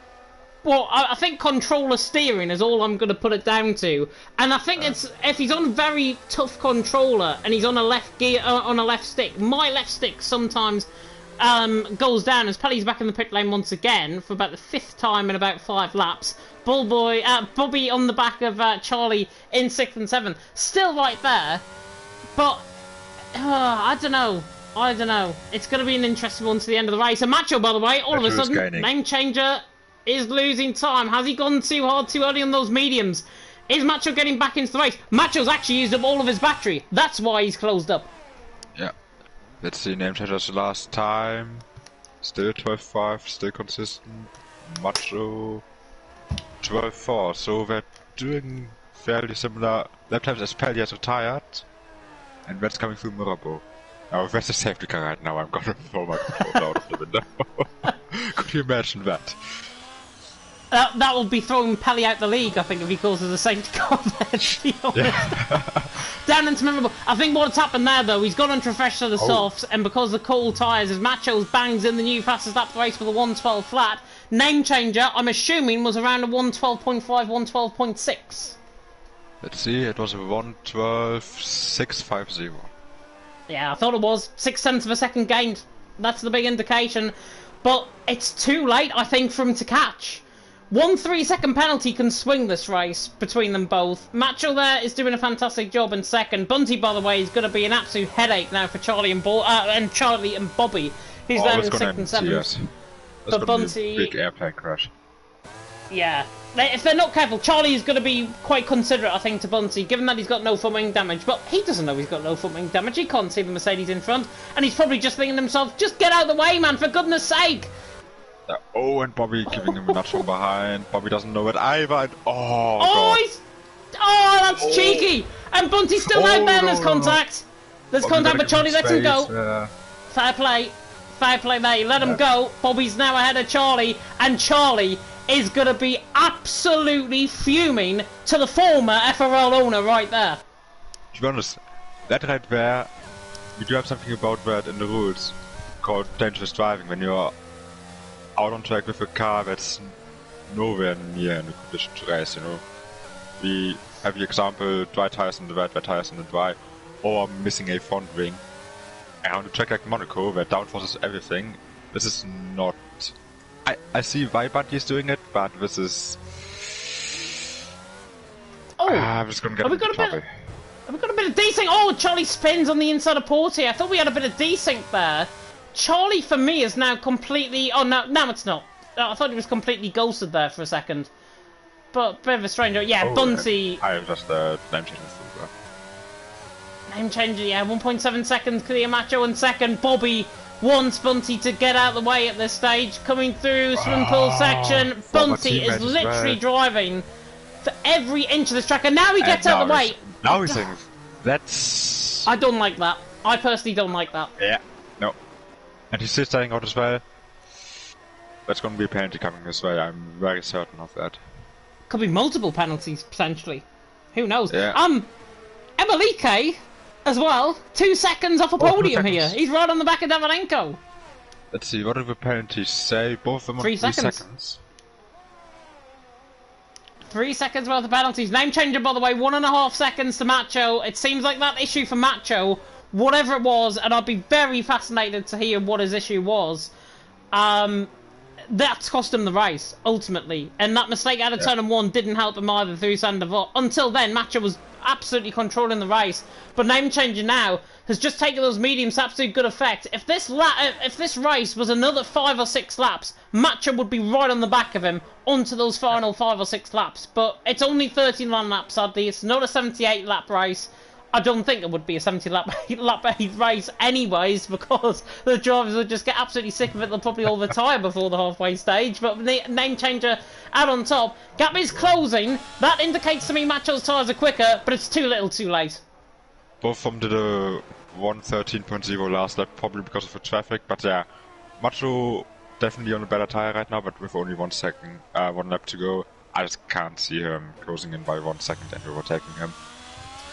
Speaker 1: Well, I think controller steering is all I'm going to put it down to. And I think it's... If he's on a very tough controller and he's on a left gear, on a left stick, my left stick sometimes goes down as Pelly's back in the pit lane once again for about the 5th time in about 5 laps. Bobby on the back of Charlie in 6th and 7th. Still right there. But, I don't know. It's going to be an interesting one to the end of the race. And Macho, by the way, all of a sudden, name changer is losing time. Has he gone too hard too early on those mediums? Is Macho getting back into the race? Macho's actually used up all of his battery. That's why he's closed up.
Speaker 2: Yeah. Let's see, name changer's last time. Still 12.5, still consistent. Macho 12.4. So we're doing fairly similar lap times as Pelly has retired. And that's coming through Mirabeau. Oh, that's a safety car right now. I'm gonna throw my phone out of the window. Could you imagine that?
Speaker 1: That will be throwing Pelly out the league, I think, if he causes a safety car there, to be honest. Down into Mirabeau. I think what's happened there, though, he's gone on to refresh to the softs, and because of the cold tyres, as Macho's bangs in the new fastest lap of the race for the 1:12 flat, name changer, I'm assuming, was around a 1:12.5, 1:12.6.
Speaker 2: Let's see, it was a 1:12.650.
Speaker 1: Yeah, I thought it was. 0.6 of a second gained. That's the big indication. But it's too late, I think, for him to catch. 1 3-second penalty can swing this race between them both. Macho there is doing a fantastic job in 2nd. Bunty, by the way, is going to be an absolute headache now for Charlie and Charlie and Bobby. He's there in 6th and 7th.
Speaker 2: Yes.
Speaker 1: But Bunty...
Speaker 2: Big airplane crash.
Speaker 1: Yeah. If they're not careful, Charlie is going to be quite considerate, I think, to Bunty, given that he's got no front wing damage. But he doesn't know he's got no front wing damage. He can't see the Mercedes in front. And he's probably just thinking to himself, just get out of the way, man, for goodness sake.
Speaker 2: Oh, and Bobby giving him a nudge from behind. Bobby doesn't know it either. And,
Speaker 1: God. That's cheeky. And Bunty's still out there, and there's contact. There's
Speaker 2: Bobby
Speaker 1: contact, but Charlie lets him go.
Speaker 2: Yeah.
Speaker 1: Fair play there. You let him go. Bobby's now ahead of Charlie, and Charlie is going to be absolutely fuming to the former FRL owner right there.
Speaker 2: To be honest, that right there, we do have something about that in the rules called dangerous driving, when you're out on track with a car that's nowhere near in a condition to race, you know. We have the example, dry tires on the wet tires on the dry, or missing a front wing. And on a track like Monaco, where downforce is everything, this is not... I see why Bunty is doing it, but this is... I'm just gonna get into trouble.
Speaker 1: Have we got a bit of desync? Oh, Charlie spins on the inside of Porty. I thought we had a bit of desync there. Charlie, for me, is now completely... Oh, no, it's not. I thought he was completely ghosted there for a second. But, bit of a stranger. Yeah, Bunty...
Speaker 2: I have just name changer.
Speaker 1: Name changer, yeah. 1.7 seconds, clear Macho in 2nd. Bobby wants Bunty to get out of the way at this stage. Coming through swimming pool section. Bunty is literally driving for every inch of this track. And now he gets out of the way.
Speaker 2: Now he's saying... That's...
Speaker 1: I don't like that. I personally don't like that.
Speaker 2: Yeah. No. And he's still staying out as well. That's going to be a penalty coming this way, I'm very certain of that.
Speaker 1: Could be multiple penalties, potentially. Who knows?
Speaker 2: Yeah.
Speaker 1: Emelike, as well, 2 seconds off a podium here. He's right on the back of Davidenko.
Speaker 2: Let's see, what do the penalties say? Both of them on 3 seconds.
Speaker 1: 3 seconds worth of penalties. Name changer, by the way, 1.5 seconds to Macho. It seems like that issue for Macho, whatever it was, and I'd be very fascinated to hear what his issue was, that's cost him the race, ultimately. And that mistake out of turn 1 didn't help him either through Sandoval. Until then, Macho was absolutely controlling the race. But name changer now has just taken those mediums to absolute good effect. If this race was another 5 or 6 laps, Macho would be right on the back of him onto those final 5 or 6 laps. But it's only 39 laps, sadly. It's not a 78 lap race. I don't think it would be a 70 lap race anyways, because the drivers would just get absolutely sick of it. They'll probably all retire before the halfway stage. But the name changer out on top. Gap is closing. That indicates to me Macho's tyres are quicker, but it's too little too late.
Speaker 2: Both of them did a 1:13.0 last lap, probably because of the traffic, but yeah, Macho definitely on a better tyre right now, but with only 1 lap to go, I just can't see him closing in by 1 second and overtaking him.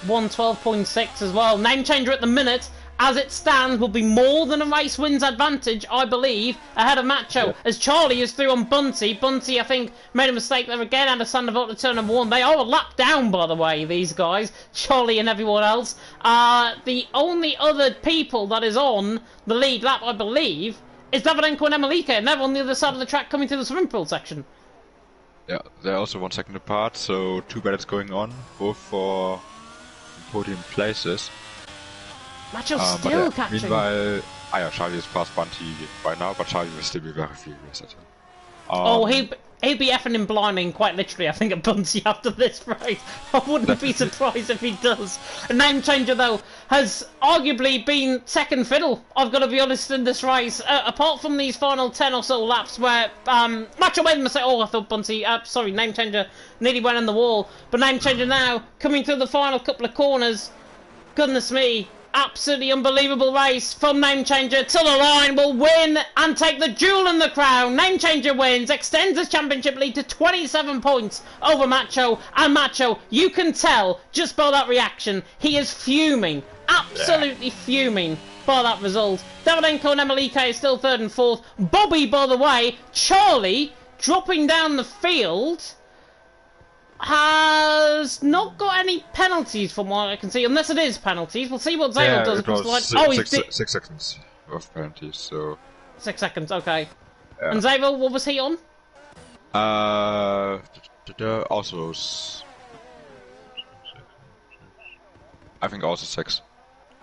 Speaker 1: 1:12.6 as well. Name changer at the minute, as it stands, will be more than a race wins advantage, I believe, ahead of Macho. Yeah. As Charlie is through on Bunty. Bunty, I think, made a mistake there again, had a Sandoval to turn number 1. They are a lap down, by the way, these guys. Charlie and everyone else. The only other people that is on the lead lap, I believe, is Davidenko and Emelike, and they're on the other side of the track coming through the swimming pool section.
Speaker 2: Yeah, they're also 1 second apart, so 2 battles going on, both for podium places.
Speaker 1: Macho's still catching.
Speaker 2: Meanwhile, Charlie has passed Bunty by now, but Charlie will still be very furious at him.
Speaker 1: He'll be effing and blinding, quite literally, I think, at Bunty after this race. I wouldn't be surprised if he does. A name changer, though, has arguably been second fiddle, I've got to be honest, in this race. Apart from these final 10 or so laps where Macho made a mistake. Oh, I thought Bunty, sorry, name changer nearly went in the wall. But name changer now, coming through the final couple of corners. Goodness me. Absolutely unbelievable race from Name Changer to the line, will win and take the jewel in the crown. Name Changer wins, extends his championship lead to 27 points over Macho. And Macho, you can tell just by that reaction, he is fuming, absolutely fuming by that result. Davidenko and Emelike is still 3rd and 4th. Bobby, by the way, Charlie dropping down the field, has not got any penalties from what I can see, unless it is penalties. We'll see what Zabel does.
Speaker 2: It was 6 seconds of penalties, so... 6
Speaker 1: seconds, okay. Yeah. And Zabel, what was he on?
Speaker 2: Also... I think also 6.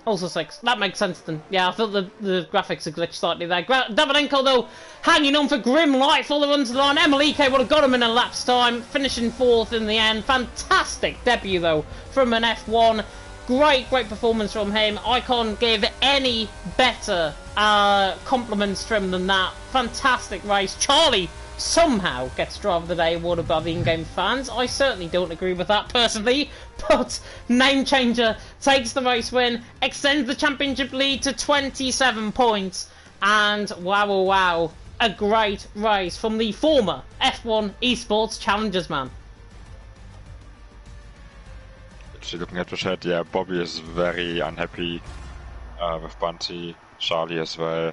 Speaker 1: Also 6. That makes sense then. Yeah, I thought the graphics had glitched slightly there. Davidenko, though, hanging on for grim life all the runs to the line. Emelike would have got him in a lap's time, finishing 4th in the end. Fantastic debut, though, from an F1. Great performance from him. I can't give any better compliments from him than that. Fantastic race. Charlie somehow gets Driver of the Day award above in-game fans. I certainly don't agree with that personally, but Name Changer takes the race win, extends the championship lead to 27 points, and wow, a great race from the former F1 Esports Challengers man.
Speaker 2: Actually, looking at the chat, yeah, Bobby is very unhappy with Bunty, Charlie as well.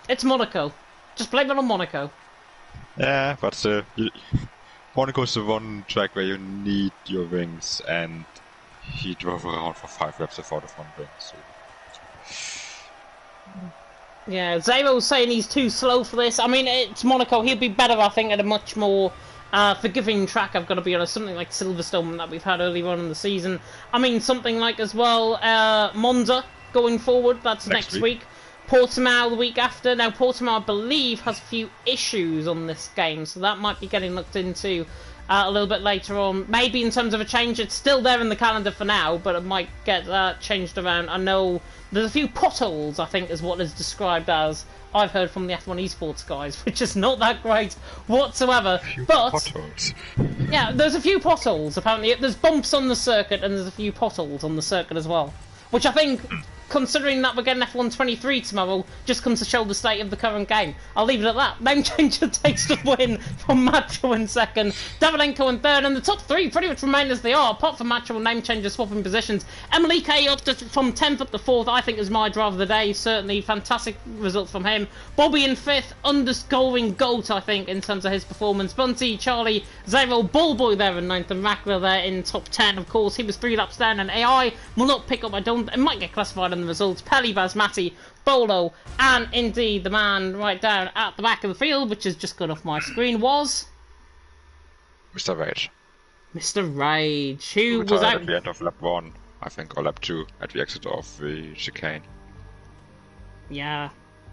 Speaker 1: It's Monaco. Just blame it on Monaco.
Speaker 2: Yeah, but Monaco is the one track where you need your wings, and he drove around for 5 laps without the front wing. So.
Speaker 1: Yeah, Zabel's saying he's too slow for this. I mean, it's Monaco. He'll be better, I think, at a much more forgiving track, I've got to be honest. Something like Silverstone that we've had earlier on in the season. I mean, something like, as well, Monza going forward. That's next week. Portimao the week after. Now, Portimao, I believe, has a few issues on this game, so that might be getting looked into a little bit later on. Maybe in terms of a change. It's still there in the calendar for now, but it might get changed around. I know there's a few potholes, I think, is what is described as. I've heard from the F1 Esports guys, which is not that great whatsoever. But potholes. Yeah, there's a few potholes, apparently. There's bumps on the circuit, and there's a few potholes on the circuit as well. Which I think, considering that we're getting F1 23 tomorrow, just comes to show the state of the current game. I'll leave it at that. Name Changer takes the win from Macho in 2nd, Davidenko in 3rd, and the top 3 pretty much remain as they are, apart from Macho and Name Changer swapping positions. Emelike up from 10th up to 4th, I think is my driver of the day, certainly. Fantastic result from him. Bobby in 5th, underscoring GOAT, I think, in terms of his performance. Bunty, Charlie, Zero, Bullboy there in 9th, and Rackler there in top 10, of course. He was 3 laps down, and AI will not pick up, it might get classified in the results. Pelly, Basmati, Bolo, and indeed the man right down at the back of the field, which has just gone off my screen, was
Speaker 2: Mr. Rage.
Speaker 1: Mr. Rage, who was out
Speaker 2: at the end of lap 1, I think, or lap 2, at the exit of the chicane.
Speaker 1: Yeah.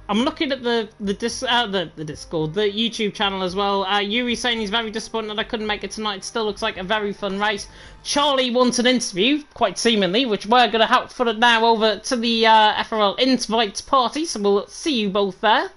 Speaker 1: I'm looking at the Discord, the YouTube channel as well. Yuri saying he's very disappointed that I couldn't make it tonight. It still looks like a very fun race. Charlie wants an interview, quite seemingly, which we're going to help put it now over to the FRL Invites party, so we'll see you both there.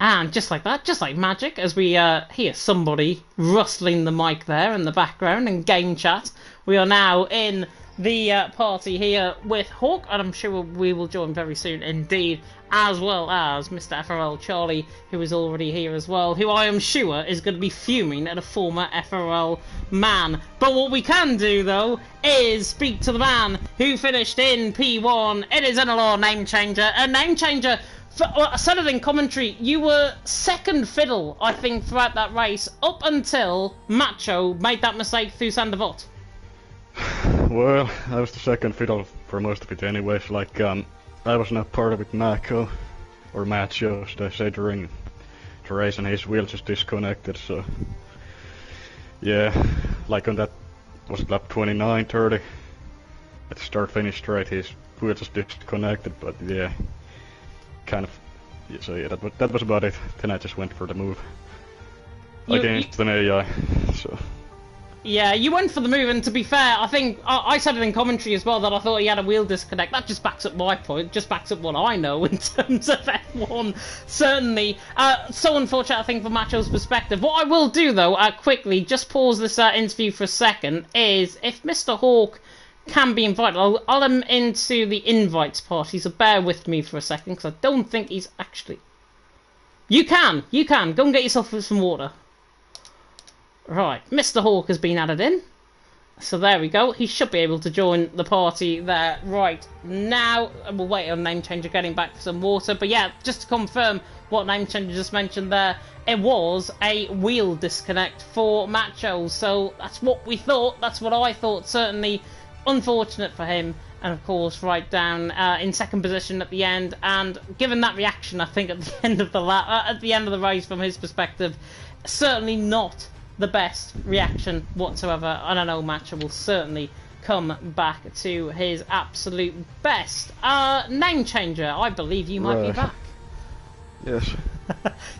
Speaker 1: And just like that, just like magic, as we hear somebody rustling the mic there in the background in game chat, we are now in the party here with Hawk, and I'm sure we will join very soon indeed, as well as Mr. FRL Charlie, who is already here as well, who I am sure is going to be fuming at a former FRL man. But what we can do, though, is speak to the man who finished in P1. It is NLR Name Changer, a name changer. I said it in commentary, you were second fiddle, I think, throughout that race, up until Macho made that mistake through Sandevot.
Speaker 3: Well, I was the second fiddle for most of it anyways, like, I was not part of it Monaco, or Macho, should I say, during the race, and his wheel just disconnected, so... Yeah, like on that, was it lap 29, 30? At the start-finish straight, his wheel just disconnected, but yeah... Kind of, yeah, so yeah, that was about it. Then I just went for the move against an AI. So
Speaker 1: yeah, you went for the move, and to be fair, I think I said it in commentary as well that I thought he had a wheel disconnect. That just backs up my point, just backs up what I know in terms of F1. Certainly, so unfortunate I think from Macho's perspective. What I will do though, quickly, just pause this interview for a second, is if Mr. Hawk can be invited, I'll him into the invites party, so bear with me for a second, because I don't think he's actually... You can, go and get yourself some water. Right, Mr. Hawk has been added in, so there we go, he should be able to join the party there right now. We'll wait on Name Changer getting back for some water, but yeah, just to confirm what Name Changer just mentioned there, it was a wheel disconnect for Macho, so that's what we thought, that's what I thought, certainly. Unfortunate for him, and of course right down in second position at the end, and given that reaction I think at the end of the at the end of the race from his perspective, certainly not the best reaction whatsoever. I don't know, Matcher will certainly come back to his absolute best. Name Changer, I believe you might be back.
Speaker 3: Yes.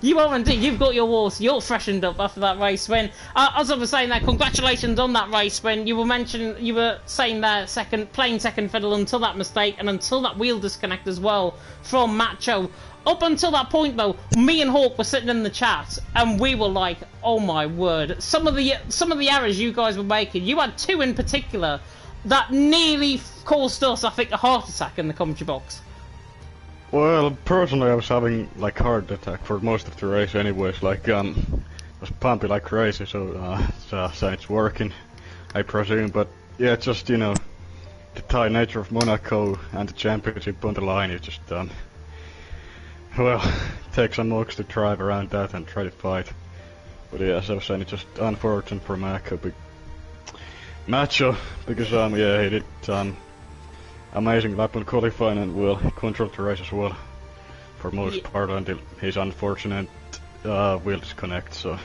Speaker 1: You are indeed. You've got your walls. You're freshened up after that race win. As I was saying there, congratulations on that race win. You were saying there, playing second fiddle until that mistake and until that wheel disconnect as well from Macho. Up until that point though, me and Hawk were sitting in the chat and we were like, oh my word. Some of the errors you guys were making, you had two in particular that nearly caused us, I think, a heart attack in the commentary box.
Speaker 3: Well, personally, I was having like heart attack for most of the race, anyways. Like, I was pumping like crazy, so it's working, I presume. But yeah, just the tie nature of Monaco and the championship on the line, you just well, take some looks to drive around that and try to fight. But yeah, as I was saying, it's just unfortunate for Macho, because yeah, he did amazing lap on qualifying and will control the race as well for most part until his unfortunate wheel disconnect. So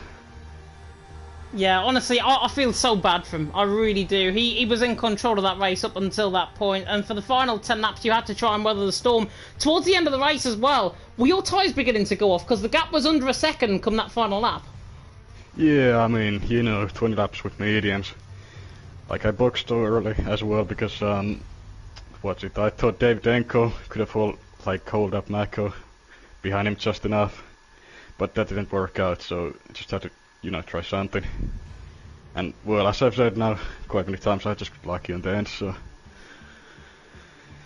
Speaker 1: yeah, honestly, I feel so bad for him. I really do. He was in control of that race up until that point, and for the final 10 laps you had to try and weather the storm. Towards the end of the race as well, were your tyres beginning to go off? Because the gap was under a second come that final lap.
Speaker 3: Yeah, I mean, 20 laps with mediums. Like, I boxed so early as well because I thought David Enko could have hold up Mako behind him just enough, but that didn't work out, so I just had to, try something. And well, as I've said now quite many times, I just got lucky on the end, so...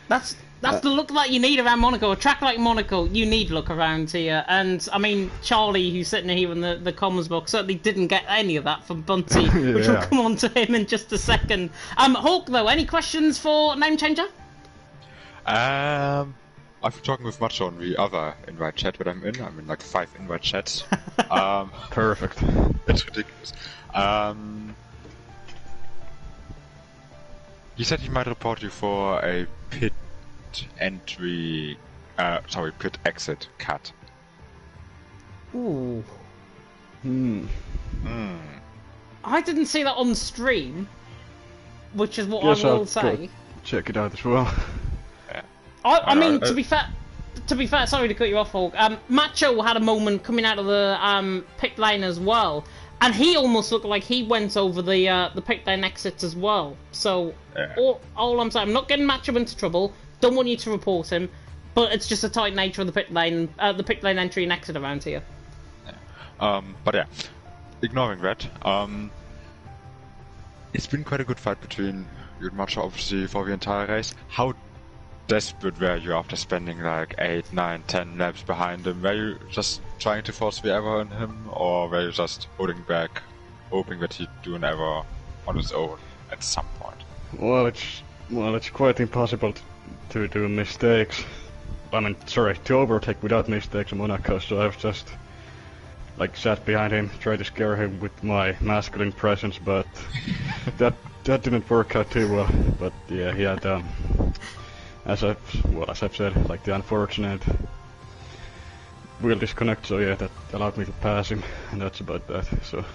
Speaker 3: That's the look that you need around Monaco. A track like Monaco, you need luck around here. And, I mean, Charlie, who's sitting here in the comms box, certainly didn't get any of that from Bunty, yeah. Which will come on to him in just a second. Hawk, though, any questions for Name Changer?
Speaker 2: I've been talking with Macho on the other invite chat that I'm in like 5 invite chats.
Speaker 3: Perfect.
Speaker 2: It's ridiculous. He said he might report you for a pit exit cut.
Speaker 1: Ooh. I didn't see that on stream, which is what I will say.
Speaker 3: Check it out as well.
Speaker 1: I mean, to be fair, sorry to cut you off, Hulk. Macho had a moment coming out of the pit lane as well, and he almost looked like he went over the pit lane exits as well. So all I'm saying, I'm not getting Macho into trouble. Don't want you to report him, but it's just a tight nature of the pit lane entry and exit around here.
Speaker 2: But yeah, ignoring that, it's been quite a good fight between you and Macho, obviously, for the entire race. How desperate were you after spending like 8, 9, 10 laps behind him? Were you just trying to force the error on him, or were you just holding back, hoping that he'd do an error on his own at some point?
Speaker 3: Well, it's quite impossible to do mistakes. I mean, sorry, to overtake without mistakes in Monaco, so I've just like sat behind him, tried to scare him with my masculine presence, but that didn't work out too well. But yeah, he had as I've said, like the unfortunate wheel disconnect, so yeah, that allowed me to pass him, and that's about that. So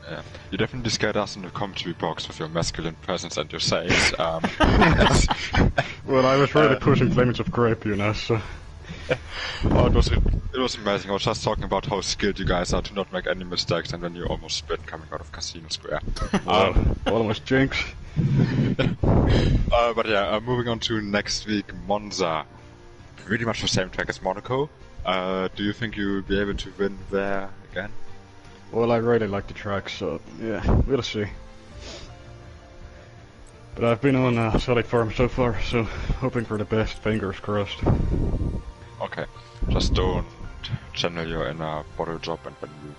Speaker 2: yeah, you definitely scared us in the commentary box with your masculine presence and your saves.
Speaker 3: well, I was really pushing flames of grape, you know, so.
Speaker 2: Oh, it was amazing. I was just talking about how skilled you guys are to not make any mistakes, and then you almost split coming out of Casino Square.
Speaker 3: Almost jinx.
Speaker 2: But yeah, moving on to next week, Monza. Pretty much the same track as Monaco. Do you think you'll be able to win there again?
Speaker 3: Well, I really like the track, so yeah, we'll see. But I've been on a solid form so far, so hoping for the best, fingers crossed.
Speaker 2: Okay, just don't channel your inner bottle job and when you...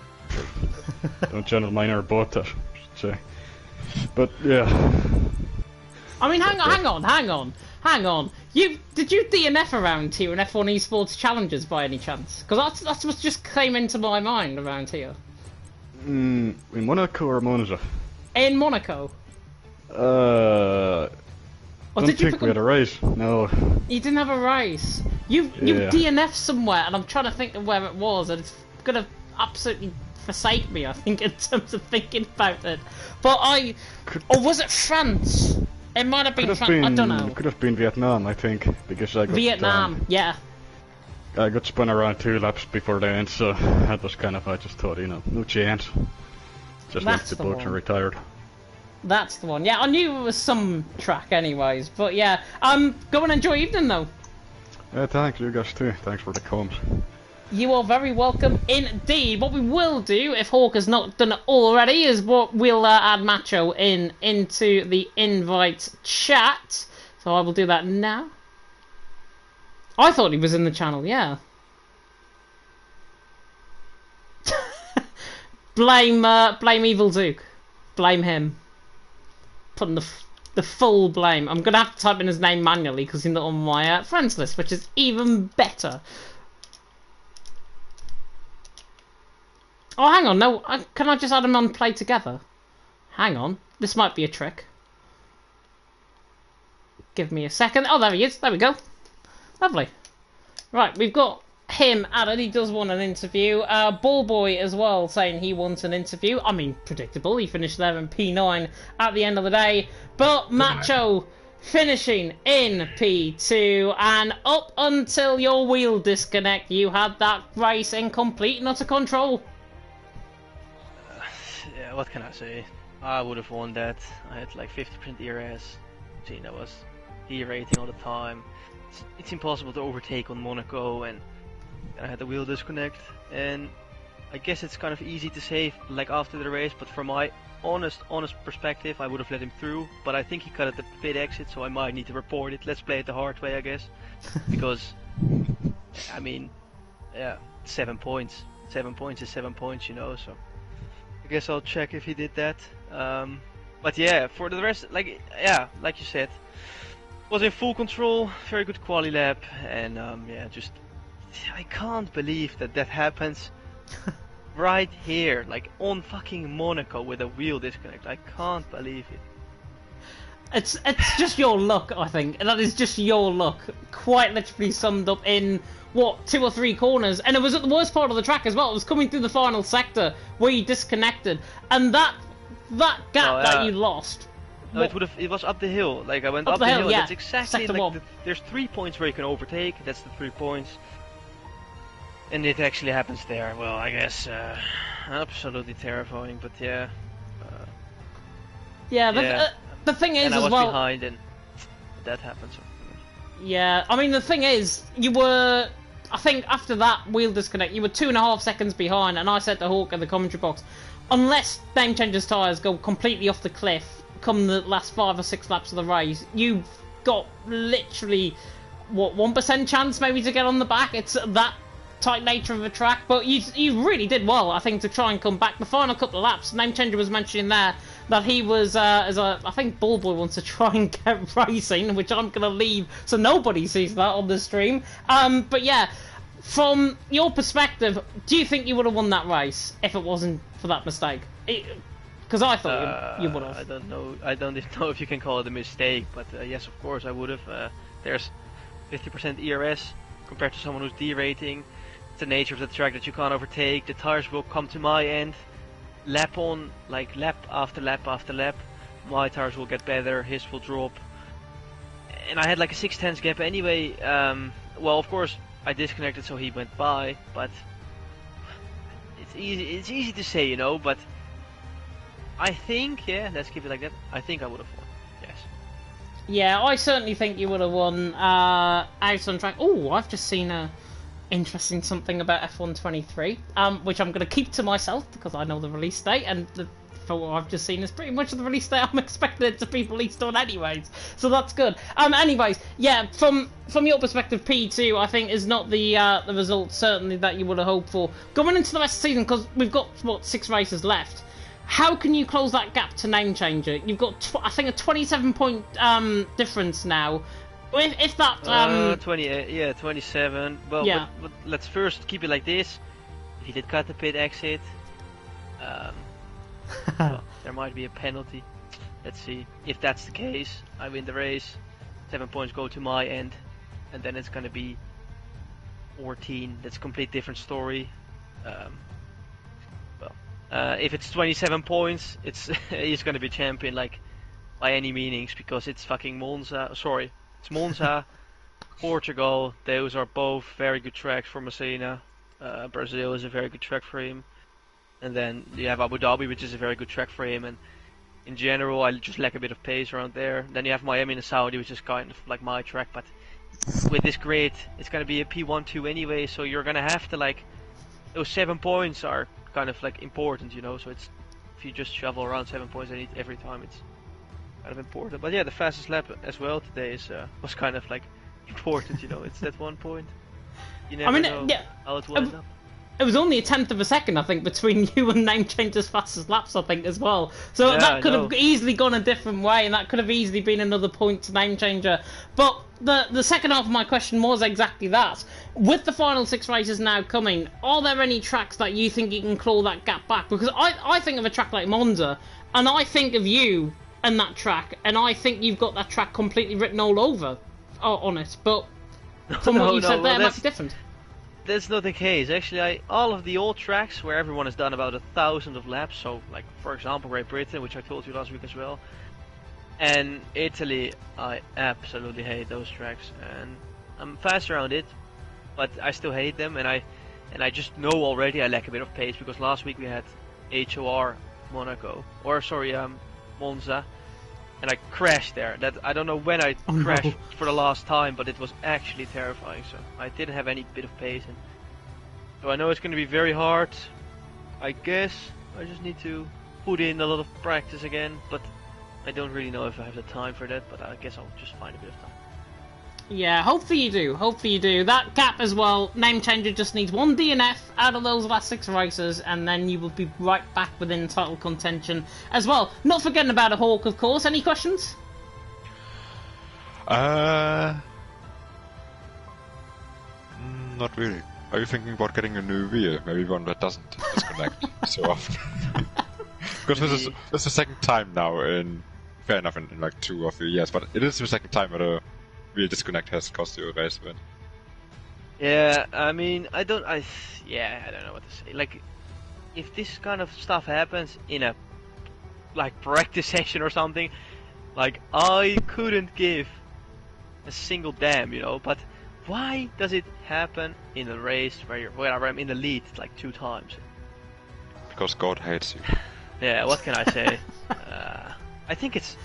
Speaker 3: Don't channel my inner bot, I should say. But yeah.
Speaker 1: I mean, hang on. Did you DNF around here in F1 Esports Challenges by any chance? Because that's what just came into my mind around here.
Speaker 3: In Monaco or Monza?
Speaker 1: In Monaco.
Speaker 3: I don't think we had a race, no.
Speaker 1: You didn't have a race. You DNF'd somewhere, and I'm trying to think of where it was, and it's gonna absolutely forsake me, I think, in terms of thinking about it. But or was it France? It might have been France, I don't know.
Speaker 3: It could have been Vietnam, I think, because I got...
Speaker 1: Vietnam, yeah.
Speaker 3: I got spun around 2 laps before the end, so that was kind of, I just thought, you know, no chance. Just left the boat and retired.
Speaker 1: That's the one. Yeah, I knew it was some track anyways, but yeah. Go and enjoy evening though.
Speaker 3: Thanks, you guys too. Thanks for the comms.
Speaker 1: You are very welcome indeed. What we will do, if Hawk has not done it already, is we'll add Macho into the invite chat. So I will do that now. I thought he was in the channel, yeah. Blame Evil Duke. Blame him. Putting the full blame. I'm gonna have to type in his name manually because he's not on my friends list, which is even better. Oh, hang on. No, can I just add him on play together? Hang on. This might be a trick. Give me a second. Oh, there he is. There we go. Lovely. Right, we've got him added. He does want an interview. Ballboy as well, saying he wants an interview. I mean, predictable. He finished there in P9 at the end of the day. But Macho finishing in P2, and up until your wheel disconnect, you had that race in complete and utter control.
Speaker 4: Yeah, what can I say? I would have won that. I had like 50% ERS. Gina was derating all the time. It's impossible to overtake on Monaco, and I had the wheel disconnect, and I guess it's kind of easy to say like after the race, but from my honest perspective, I would have let him through, but I think he cut at the pit exit, so I might need to report it. Let's play it the hard way, I guess, because I mean, yeah, 7 points. 7 points is 7 points, you know, so I guess I'll check if he did that. But yeah, for the rest, like you said, was in full control, very good quali lap, and yeah, just I can't believe that happens right here, like on fucking Monaco with a wheel disconnect. I can't believe it.
Speaker 1: It's just your luck, I think. That is just your luck, quite literally summed up in what, 2 or 3 corners, and it was at the worst part of the track as well. It was coming through the final sector where you disconnected, and that gap that you lost
Speaker 4: No, it was up the hill. Like I went
Speaker 1: Up
Speaker 4: up
Speaker 1: the hill, yeah.
Speaker 4: That's exactly
Speaker 1: Sector
Speaker 4: like
Speaker 1: one.
Speaker 4: there's 3 points where you can overtake. That's the 3 points. And it actually happens there. Well, I guess absolutely terrifying. But yeah.
Speaker 1: Yeah,
Speaker 4: Yeah.
Speaker 1: the thing is
Speaker 4: And I
Speaker 1: as
Speaker 4: was
Speaker 1: well.
Speaker 4: behind, and that happens.
Speaker 1: Yeah, I mean the thing is, you were. I think after that wheel disconnect, you were 2.5 seconds behind, and I said to Hawk in the commentary box, unless Name Changer's tyres go completely off the cliff come the last 5 or 6 laps of the race, you've got literally, what, 1% chance maybe to get on the back? It's that tight nature of a track, but you really did well, I think, to try and come back. The final couple of laps, Name Changer was mentioning there that he was, I think Ballboy wants to try and get racing, which I'm going to leave so nobody sees that on the stream. But yeah, from your perspective, do you think you would have won that race if it wasn't for that mistake? Because I thought you would have.
Speaker 4: I don't know. I don't even know if you can call it a mistake, but yes, of course I would have. There's 50% ERS compared to someone who's D-rating. It's the nature of the track that you can't overtake. The tires will come to my end, lap on, like lap after lap after lap. My tires will get better, his will drop. And I had like a 6/10 gap anyway. Well, of course I disconnected, so he went by. But it's easy to say, you know. But I think, yeah, let's keep it like that. I think I would have won. Yes.
Speaker 1: Yeah, I certainly think you would have won out on track. Oh, I've just seen a interesting something about F123, which I'm going to keep to myself because I know the release date, and for what I've just seen is pretty much the release date I'm expecting it to be released on anyways, so that's good. Anyways, yeah, from your perspective, P2 I think is not the result certainly that you would have hoped for going into the rest of the season, because we've got what 6 races left. How can you close that gap to Name Changer? You've got I think a 27 point difference now. If that
Speaker 4: 28, yeah, 27. Well,
Speaker 1: yeah.
Speaker 4: but let's first keep it like this. If he did cut the pit exit, well, there might be a penalty. Let's see. If that's the case, I win the race. 7 points go to my end, and then it's gonna be 14. That's a complete different story. If it's 27 points, it's he's gonna be champion, like by any meanings, because it's fucking Monza. Sorry. It's Monza, Portugal. Those are both very good tracks for Messina. Brazil is a very good track for him. And then you have Abu Dhabi, which is a very good track for him. And in general, I just lack a bit of pace around there. Then you have Miami and Saudi, which is kind of like my track. But with this grid, it's going to be a P1-2 anyway. So you're going to have to, like, those 7 points are kind of like important, you know. So it's, if you just shovel around 7 points every time, it's kind of important. But yeah, the fastest lap as well today was kind of like important, you know. It's that 1 point. You never know how it will end up.
Speaker 1: It was only a 1/10 of a second, I think, between you and Name Changer's fastest laps, I think, as well. So
Speaker 4: yeah,
Speaker 1: that could have easily gone a different way, and that could have easily been another point to Name Changer. But the second half of my question was exactly that. With the final 6 races now coming, are there any tracks that you think you can claw that gap back? Because I think of a track like Monza, and I think of you and that track, and I think you've got that track completely written all over on it. But from what you said there, it might be different.
Speaker 4: That's not the case. Actually, all of the old tracks where everyone has done about 1,000 of laps, so like for example Great Britain, which I told you last week as well, and Italy, I absolutely hate those tracks, and I'm fast around it, but I still hate them, and I just know already I lack a bit of pace, because last week we had HOR Monaco, or sorry, Monza, and I crashed there. That I don't know when I crashed for the last time, but it was actually terrifying. So I didn't have any bit of pace, and so I know it's going to be very hard. I guess I just need to put in a lot of practice again, but I don't really know if I have the time for that. But I guess I'll just find a bit of time.
Speaker 1: Yeah, hopefully you do. Hopefully you do. That gap as well, Name Changer just needs 1 DNF out of those last 6 races, and then you will be right back within title contention as well. Not forgetting about a Hawk, of course. Any questions?
Speaker 2: Not really. Are you thinking about getting a new wheel? Maybe one that doesn't disconnect so often? Because this is the second time now fair enough, in like 2 or 3 years, but it is the second time that a wheel disconnect has cost you a race win.
Speaker 4: Yeah, I mean, I don't know what to say. Like, if this kind of stuff happens in a like practice session or something, Like, I couldn't give a single damn, you know, but why does it happen in a race where I'm in the lead like 2 times?
Speaker 2: Because God hates you.
Speaker 4: Yeah, what can I say? I think it's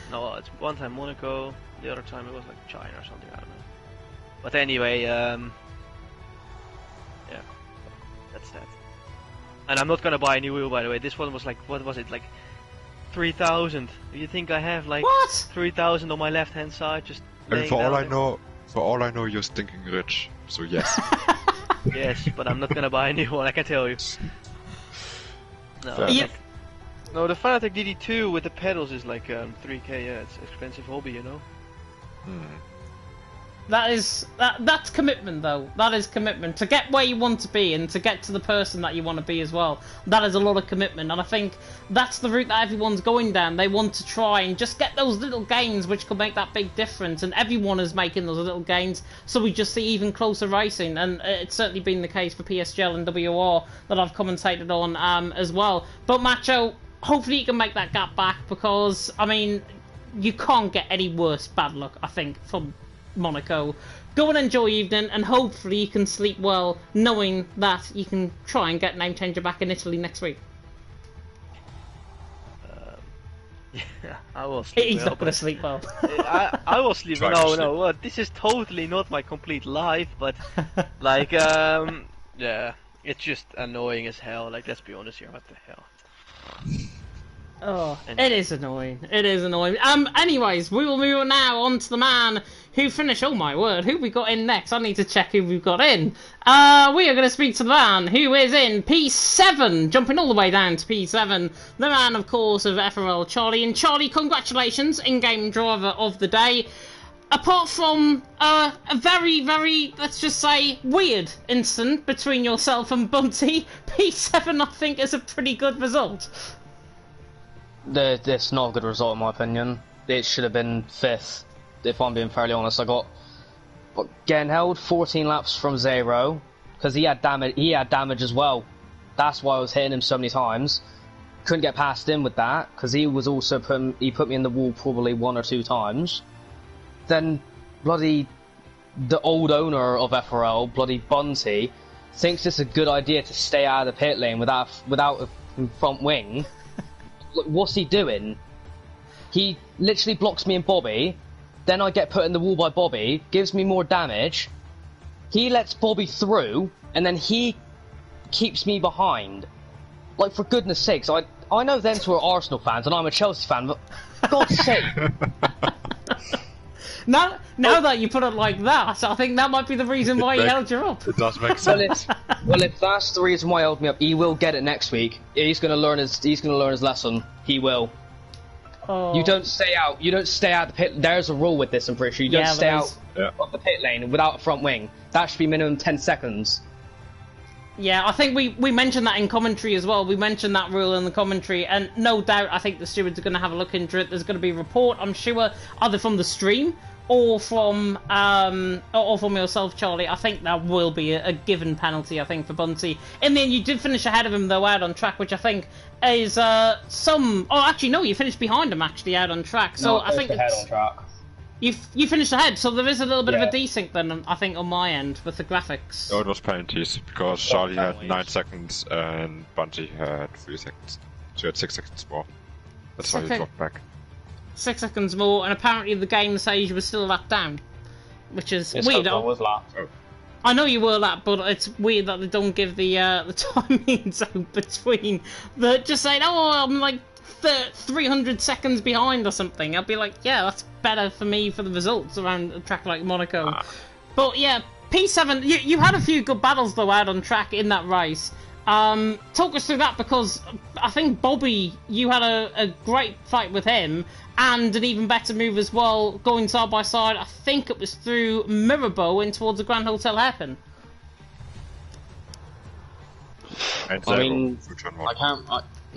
Speaker 4: one time Monaco, the other time it was like China or something, I don't know. But anyway, yeah, that's that. And I'm not gonna buy a new wheel, by the way. This one was like, what was it, like 3,000? Do you think I have like
Speaker 1: What?
Speaker 4: 3,000 on my left hand side just
Speaker 2: And
Speaker 4: laying
Speaker 2: for
Speaker 4: down
Speaker 2: all I know, you're stinking rich. So yes.
Speaker 4: Yes, but I'm not gonna buy a new one, I can tell you. No,
Speaker 1: Yeah.
Speaker 4: no, the Fanatec DD2 with the pedals is like 3k, yeah, it's an expensive hobby, you know?
Speaker 1: That's commitment, though. That is commitment. To get where you want to be and to get to the person that you want to be as well. That is a lot of commitment, and I think that's the route that everyone's going down. They want to try and just get those little gains which could make that big difference, and everyone is making those little gains, so we just see even closer racing, and it's certainly been the case for PSGL and WR that I've commentated on as well. But Macho, hopefully you can make that gap back, because, I mean, you can't get any worse bad luck, I think, from Monaco. Go and enjoy your evening, and hopefully you can sleep well knowing that you can try and get Name Changer back in Italy next week.
Speaker 4: Yeah, I will sleep
Speaker 1: He's
Speaker 4: well,
Speaker 1: not going to sleep well.
Speaker 4: I will sleep.
Speaker 2: Try to
Speaker 4: No,
Speaker 2: sleep.
Speaker 4: no. Well, this is totally not my complete life, but like, yeah, it's just annoying as hell. Like, let's be honest here. What the hell?
Speaker 1: Oh, it is annoying. It is annoying. Anyways, we will move on now on to the man who finished. Oh my word, who we got in next? I need to check who we've got in. We are going to speak to the man who is in P7, jumping all the way down to P7. The man, of course, of FRL, Charlie. And Charlie, congratulations, in-game driver of the day. Apart from a very, very, let's just say, weird incident between yourself and Bunty, P7, I think, is a pretty good result.
Speaker 5: It's not a good result in my opinion. It should have been 5th, if I'm being fairly honest. I got getting held 14 laps from 0 because he had damage. He had damage as well. That's why I was hitting him so many times. Couldn't get past him with that because he was also he put me in the wall probably 1 or 2 times. Then bloody the old owner of FRL, bloody Bunty, thinks it's a good idea to stay out of the pit lane without a front wing. What's he doing? He literally blocks me and Bobby, then I get put in the wall by Bobby, gives me more damage, he lets Bobby through, and then he keeps me behind. Like, for goodness sakes, I know them two are Arsenal fans, and I'm a Chelsea fan, but for God's sake.
Speaker 1: Now that you put it like that, I think that might be the reason why he held you up.
Speaker 2: It does make sense.
Speaker 5: Well, if that's the reason why he held me up, he will get it next week. He's gonna learn his lesson. He will.
Speaker 1: Oh.
Speaker 5: You don't stay out. You don't stay out the pit. There's a rule with this, I'm pretty sure. You don't stay out of the pit lane without a front wing. That should be minimum 10 seconds.
Speaker 1: Yeah, I think we mentioned that in commentary as well. We mentioned that rule in the commentary, and no doubt I think the stewards are going to have a look into it. There's going to be a report, I'm sure, either from the stream or from yourself, Charlie. I think that will be a given penalty, I think, for Bunty. In the end, you did finish ahead of him, though, out on track, which I think is some... Oh, actually, no, you finished behind him, actually, out on track. So
Speaker 5: No, I think ahead on track.
Speaker 1: You finished ahead, so there is a little bit of a desync then, I think, on my end with the graphics.
Speaker 2: No, it was penalties, because Charlie had 9 seconds and Bunty had 3 seconds. So he had 6 seconds more. That's why he dropped back.
Speaker 1: 6 seconds more, and apparently the game says you were still a lap down, which is weird.
Speaker 5: I was lapped.
Speaker 1: I know you were lapped, but it's weird that they don't give the timing zone between the just saying, oh, I'm like 300 seconds behind or something. I'd be like, yeah, that's better for me for the results around a track like Monaco. But yeah, P7, you had a few good battles though out on track in that race. Talk us through that, because I think Bobby, you had a great fight with him, and an even better move as well, going side by side. I think it was through Mirabeau in towards the Grand Hotel Hairpin.
Speaker 5: I mean,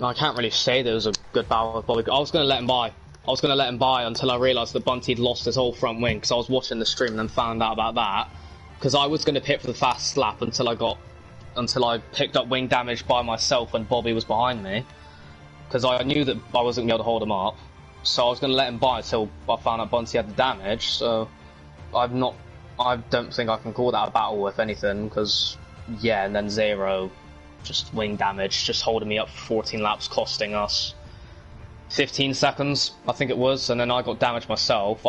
Speaker 5: I can't really say there was a good battle with Bobby. I was going to let him by. Until I realised that Bunty had lost his whole front wing, because I was watching the stream and then found out about that. Because I was going to pit for the fast lap until I picked up wing damage by myself when Bobby was behind me. Because I knew that I wasn't going to be able to hold him up. so I was going to let him buy until I found out Bunty had the damage. So I don't think I can call that a battle, if anything, because yeah, and then 0, just wing damage, just holding me up for 14 laps, costing us 15 seconds, I think it was, and then I got damaged myself.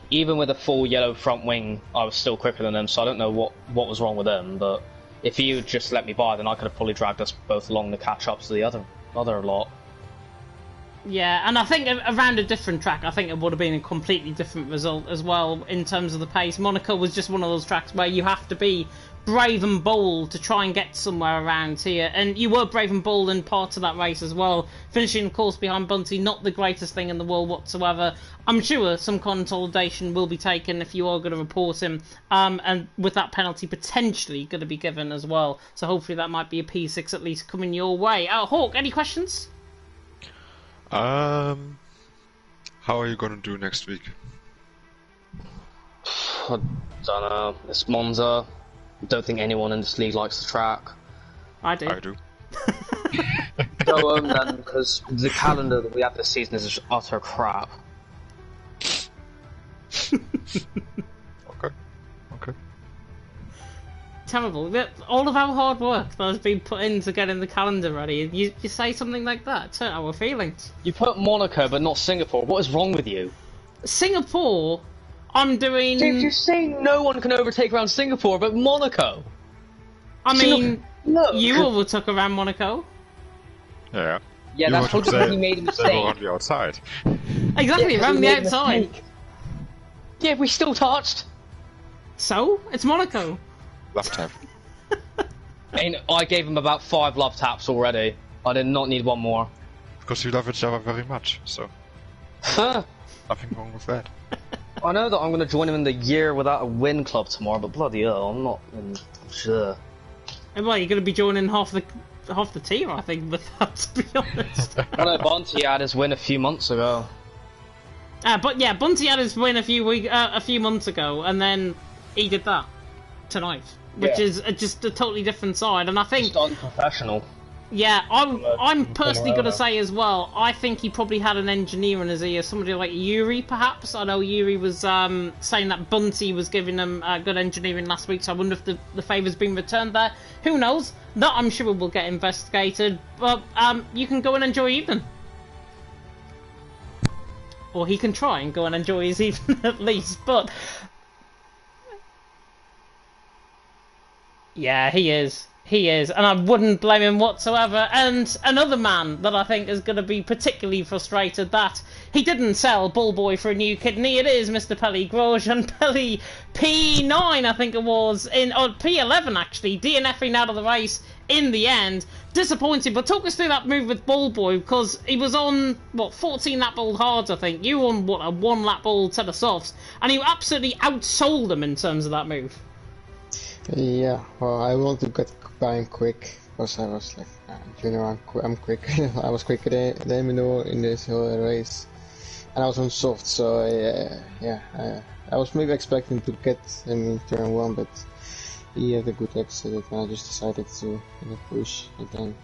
Speaker 5: Even with a full yellow front wing, I was still quicker than him, so I don't know what was wrong with him, but if he would just let me by, then I could have probably dragged us both along to catch up to the other lot.
Speaker 1: Yeah, and I think around a different track, I think it would have been a completely different result as well in terms of the pace. Monaco was just one of those tracks where you have to be brave and bold to try and get somewhere around here, and you were brave and bold in parts of that race as well. Finishing, of course, behind Bunty, not the greatest thing in the world whatsoever. I'm sure some consolidation will be taken if you are going to report him, and with that penalty potentially going to be given as well. So hopefully that might be a P6 at least coming your way. Hawk, any questions?
Speaker 2: How are you gonna do next week?
Speaker 5: I don't know. It's Monza. Don't think anyone in this league likes the track.
Speaker 1: I do.
Speaker 2: I do.
Speaker 5: Go home then, because the calendar that we have this season is just utter crap.
Speaker 2: Okay.
Speaker 1: Terrible. All of our hard work that has been put into getting the calendar ready, you say something like that, it's hurt our feelings.
Speaker 5: You put Monaco but not Singapore. What is wrong with you?
Speaker 1: Singapore, I'm doing...
Speaker 5: Dude, you say no one can overtake around Singapore, but Monaco?
Speaker 1: I mean,
Speaker 5: look.
Speaker 1: you overtook around Monaco.
Speaker 2: Yeah.
Speaker 5: Yeah, that's because you made a
Speaker 2: They
Speaker 5: mistake.
Speaker 2: were on the outside.
Speaker 1: Exactly,
Speaker 5: Yeah,
Speaker 1: around
Speaker 5: we
Speaker 1: the
Speaker 5: made a
Speaker 1: outside.
Speaker 5: mistake. Yeah, we still touched.
Speaker 1: So, it's Monaco.
Speaker 2: Left tap.
Speaker 5: I gave him about 5 love taps already. I did not need one more.
Speaker 2: Because you love each other very much, so
Speaker 5: Huh.
Speaker 2: nothing wrong with that.
Speaker 5: I know that I'm going to join him in the year without a win club tomorrow, but bloody hell, I'm not sure.
Speaker 1: And well, you're going to be joining half the tier, I think, with that, to be honest.
Speaker 5: I know Bunty had his win a few months ago.
Speaker 1: But yeah, Bunty had his win a few months ago, and then he did that tonight, which is just a totally different side. And I think
Speaker 5: Just unprofessional.
Speaker 1: yeah, I'm personally going to say as well, I think he probably had an engineer in his ear, somebody like Yuri, perhaps. I know Yuri was saying that Bunty was giving him good engineering last week, so I wonder if the favour's been returned there. Who knows? That I'm sure will get investigated, but you can go and enjoy your evening. Or he can try and go and enjoy his evening at least, but... yeah, he is. He is, and I wouldn't blame him whatsoever. And another man that I think is going to be particularly frustrated that he didn't sell Bullboy for a new kidney. It is Mr. Pelly Grosjean. Pelly P9, I think it was, or P11 actually, DNFing out of the race in the end. Disappointing, but talk us through that move with Bullboy, because he was on, 14 lap old hards, I think. You were on, a 1 lap old set of softs, and you absolutely outsold him in terms of that move.
Speaker 6: Yeah, well, I want to get by him quick, because I was like, I'm quick. I was quicker than him in this whole race, and I was on soft, so I was maybe expecting to get him in turn 1, but he had a good exit, and I just decided to push, and then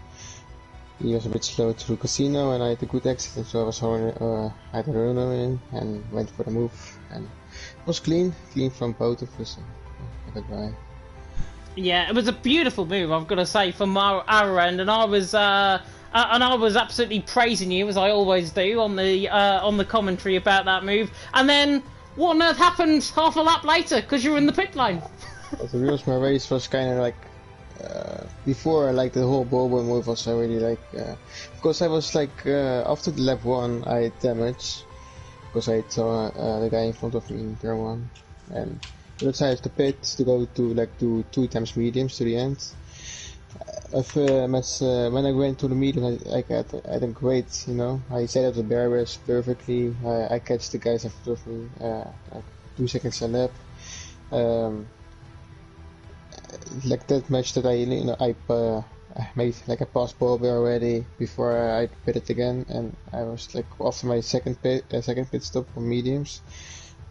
Speaker 6: he was a bit slow through casino, and I had a good exit, and so I was I had a runner in, and went for the move, and it was clean from both of us, and goodbye.
Speaker 1: Yeah, it was a beautiful move, I've got to say, from our end, and I was absolutely praising you, as I always do, on the commentary about that move. And then, what on earth happened half a lap later? Because you were in the pit lane.
Speaker 6: To be honest, my race was kind of like before, like the whole Bobo move was already like because I was like after the lap 1 I had damage because I saw the guy in front of me in turn 1, and I decided to pit to go to 2 times mediums to the end. When I went to the medium, I had a great, I set up the barriers perfectly. I catch the guys in front of me 2 seconds a lap. Like that match that I made like a pass Bobby already before I pitted again, and I was like after my second pit stop for mediums.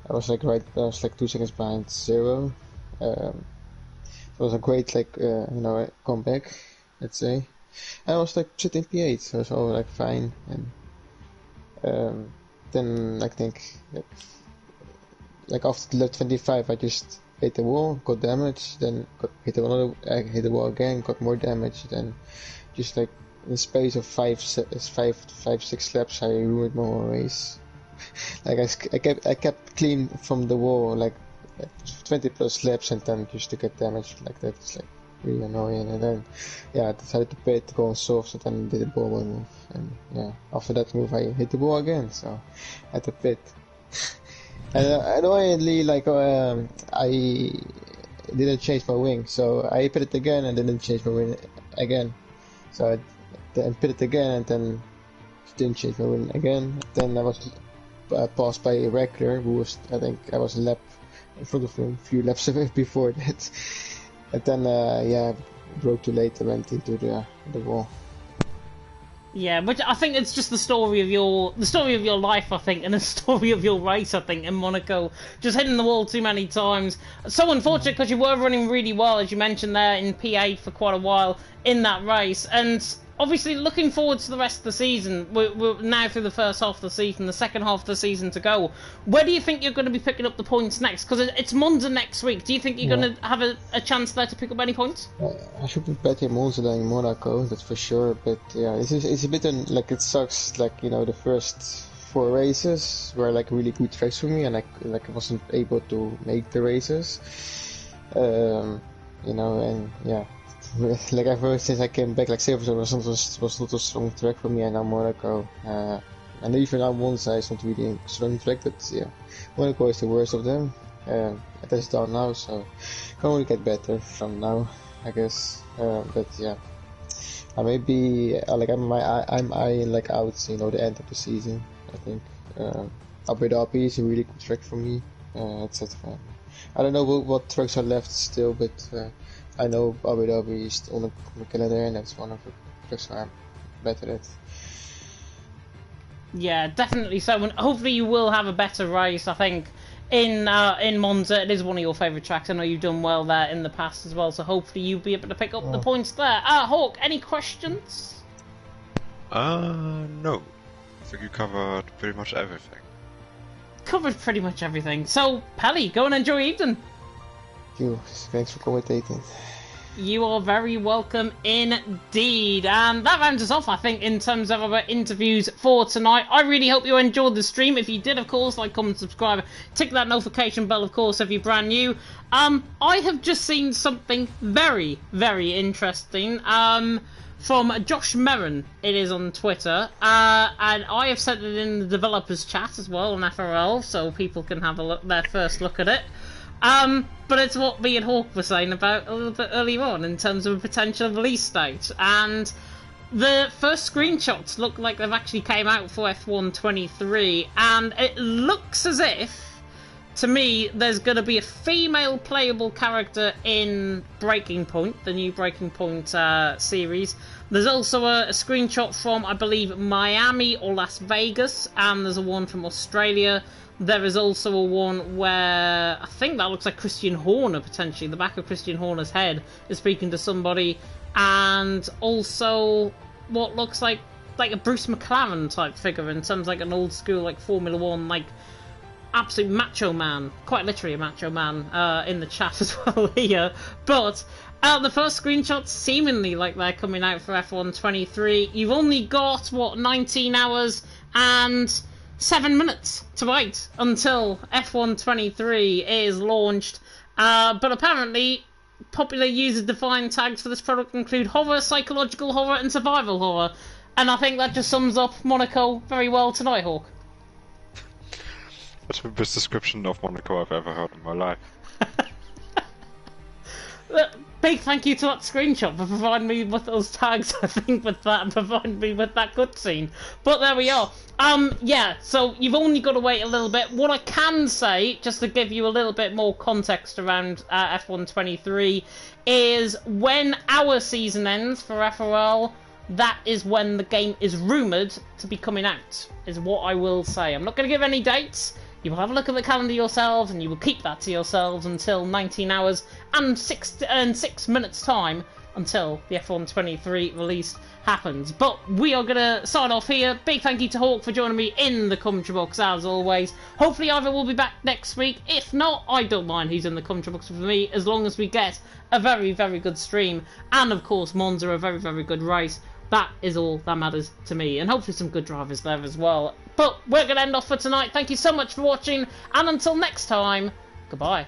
Speaker 6: I was like 2 seconds behind 0. It was a great comeback, let's say. I was like sitting P8, so it was all like fine, and then I think like after lap 25 I just hit the wall, got damage, then hit the wall again, got more damage, then just like in the space of 6 laps I ruined my whole race. Like I kept clean from the wall like 20 plus laps, and then just to get damaged like that, it's like really annoying. And then yeah, I decided to pit to go on soft, and then did a ball move, and yeah, after that move I hit the wall again, so I had to pit. And annoyingly, like I didn't change my wing, so I pitted again and didn't change my wing again. So I then pitted again and then didn't change my wing again. Then I was passed by a regular who was, I think I was a lap in front of him, a few laps away before that. And then yeah, broke too late and went into the wall.
Speaker 1: Yeah, but I think it's just the story of your life, I think, and the story of your race, I think, in Monaco. Just hitting the wall too many times. So unfortunate, because you were running really well, as you mentioned there, in P8 for quite a while in that race. And obviously looking forward to the rest of the season. We're now through the first half of the season, the second half of the season to go. Where do you think you're going to be picking up the points next? Because it's Monza next week. Do you think you're going to have a chance there to pick up any points?
Speaker 6: I should be better in Monza than in Monaco, that's for sure. But yeah, it's a bit like it sucks. Like, you know, the first 4 races were like really good tracks for me, and I wasn't able to make the races. You know, and yeah. Like ever since I came back, like Silverstone was not a strong track for me, and now Monaco. And even now Monza is not really a strong track, but yeah, Monaco is the worst of them. That's done now, so can only get better from now, I guess. But yeah, I maybe I'm eyeing like out, you know, the end of the season. I think Abu Dhabi is a really good track for me, etc. I don't know what tracks are left still, but. I know Abu Dhabi is on the calendar, and that's one of the tracks I'm better at.
Speaker 1: Yeah, definitely so. And hopefully you will have a better race. I think in Monza, it is one of your favourite tracks. I know you've done well there in the past as well, so hopefully you'll be able to pick up the points there. Hawk, any questions?
Speaker 2: No. I think you covered pretty much everything.
Speaker 1: Covered pretty much everything. So, Pelly, go and enjoy Evening.
Speaker 6: Thanks for commentating.
Speaker 1: You are very welcome indeed. And that rounds us off, I think, in terms of our interviews for tonight. I really hope you enjoyed the stream. If you did, of course, like, comment, subscribe, tick that notification bell, of course, if you're brand new. I have just seen something very, very interesting. From Josh Merrin, it is on Twitter, and I have sent it in the developers chat as well on FRL, so people can have their first look at it. But it's what me and Hawk were saying about a little bit earlier on in terms of a potential release date. And the first screenshots look like they've actually came out for F1 23, and it looks as if, to me, there's going to be a female playable character in Breaking Point, the new Breaking Point series. There's also a screenshot from, I believe, Miami or Las Vegas, and there's a one from Australia. There is also a one where I think that looks like Christian Horner, potentially. The back of Christian Horner's head is speaking to somebody. And also what looks like a Bruce McLaren type figure in terms of like an old school like Formula 1, like absolute macho man. Quite literally a macho man in the chat as well here. But the first screenshots seemingly like they're coming out for F1 23. You've only got, 19 hours and 7 minutes to wait until F1 23 is launched. But apparently, popular user-defined tags for this product include horror, psychological horror, and survival horror. And I think that just sums up Monaco very well tonight, Hawk.
Speaker 2: That's the best description of Monaco I've ever heard in my life.
Speaker 1: Big thank you to that screenshot for providing me with those tags, I think, with that, and providing me with that cutscene. But there we are. Yeah, so you've only got to wait a little bit. What I can say, just to give you a little bit more context around F1 23, is when our season ends for FRL, that is when the game is rumoured to be coming out, is what I will say. I'm not going to give any dates. You will have a look at the calendar yourselves, and you will keep that to yourselves until 19 hours and 6 minutes time until the F1 23 release happens. But we are going to sign off here. Big thank you to Hawk for joining me in the commentary box as always. Hopefully either will be back next week. If not, I don't mind who's in the commentary box with me, as long as we get a very, very good stream. And of course, Monza, a very, very good race. That is all that matters to me. And hopefully some good drivers there as well. But we're going to end off for tonight. Thank you so much for watching. And until next time, goodbye.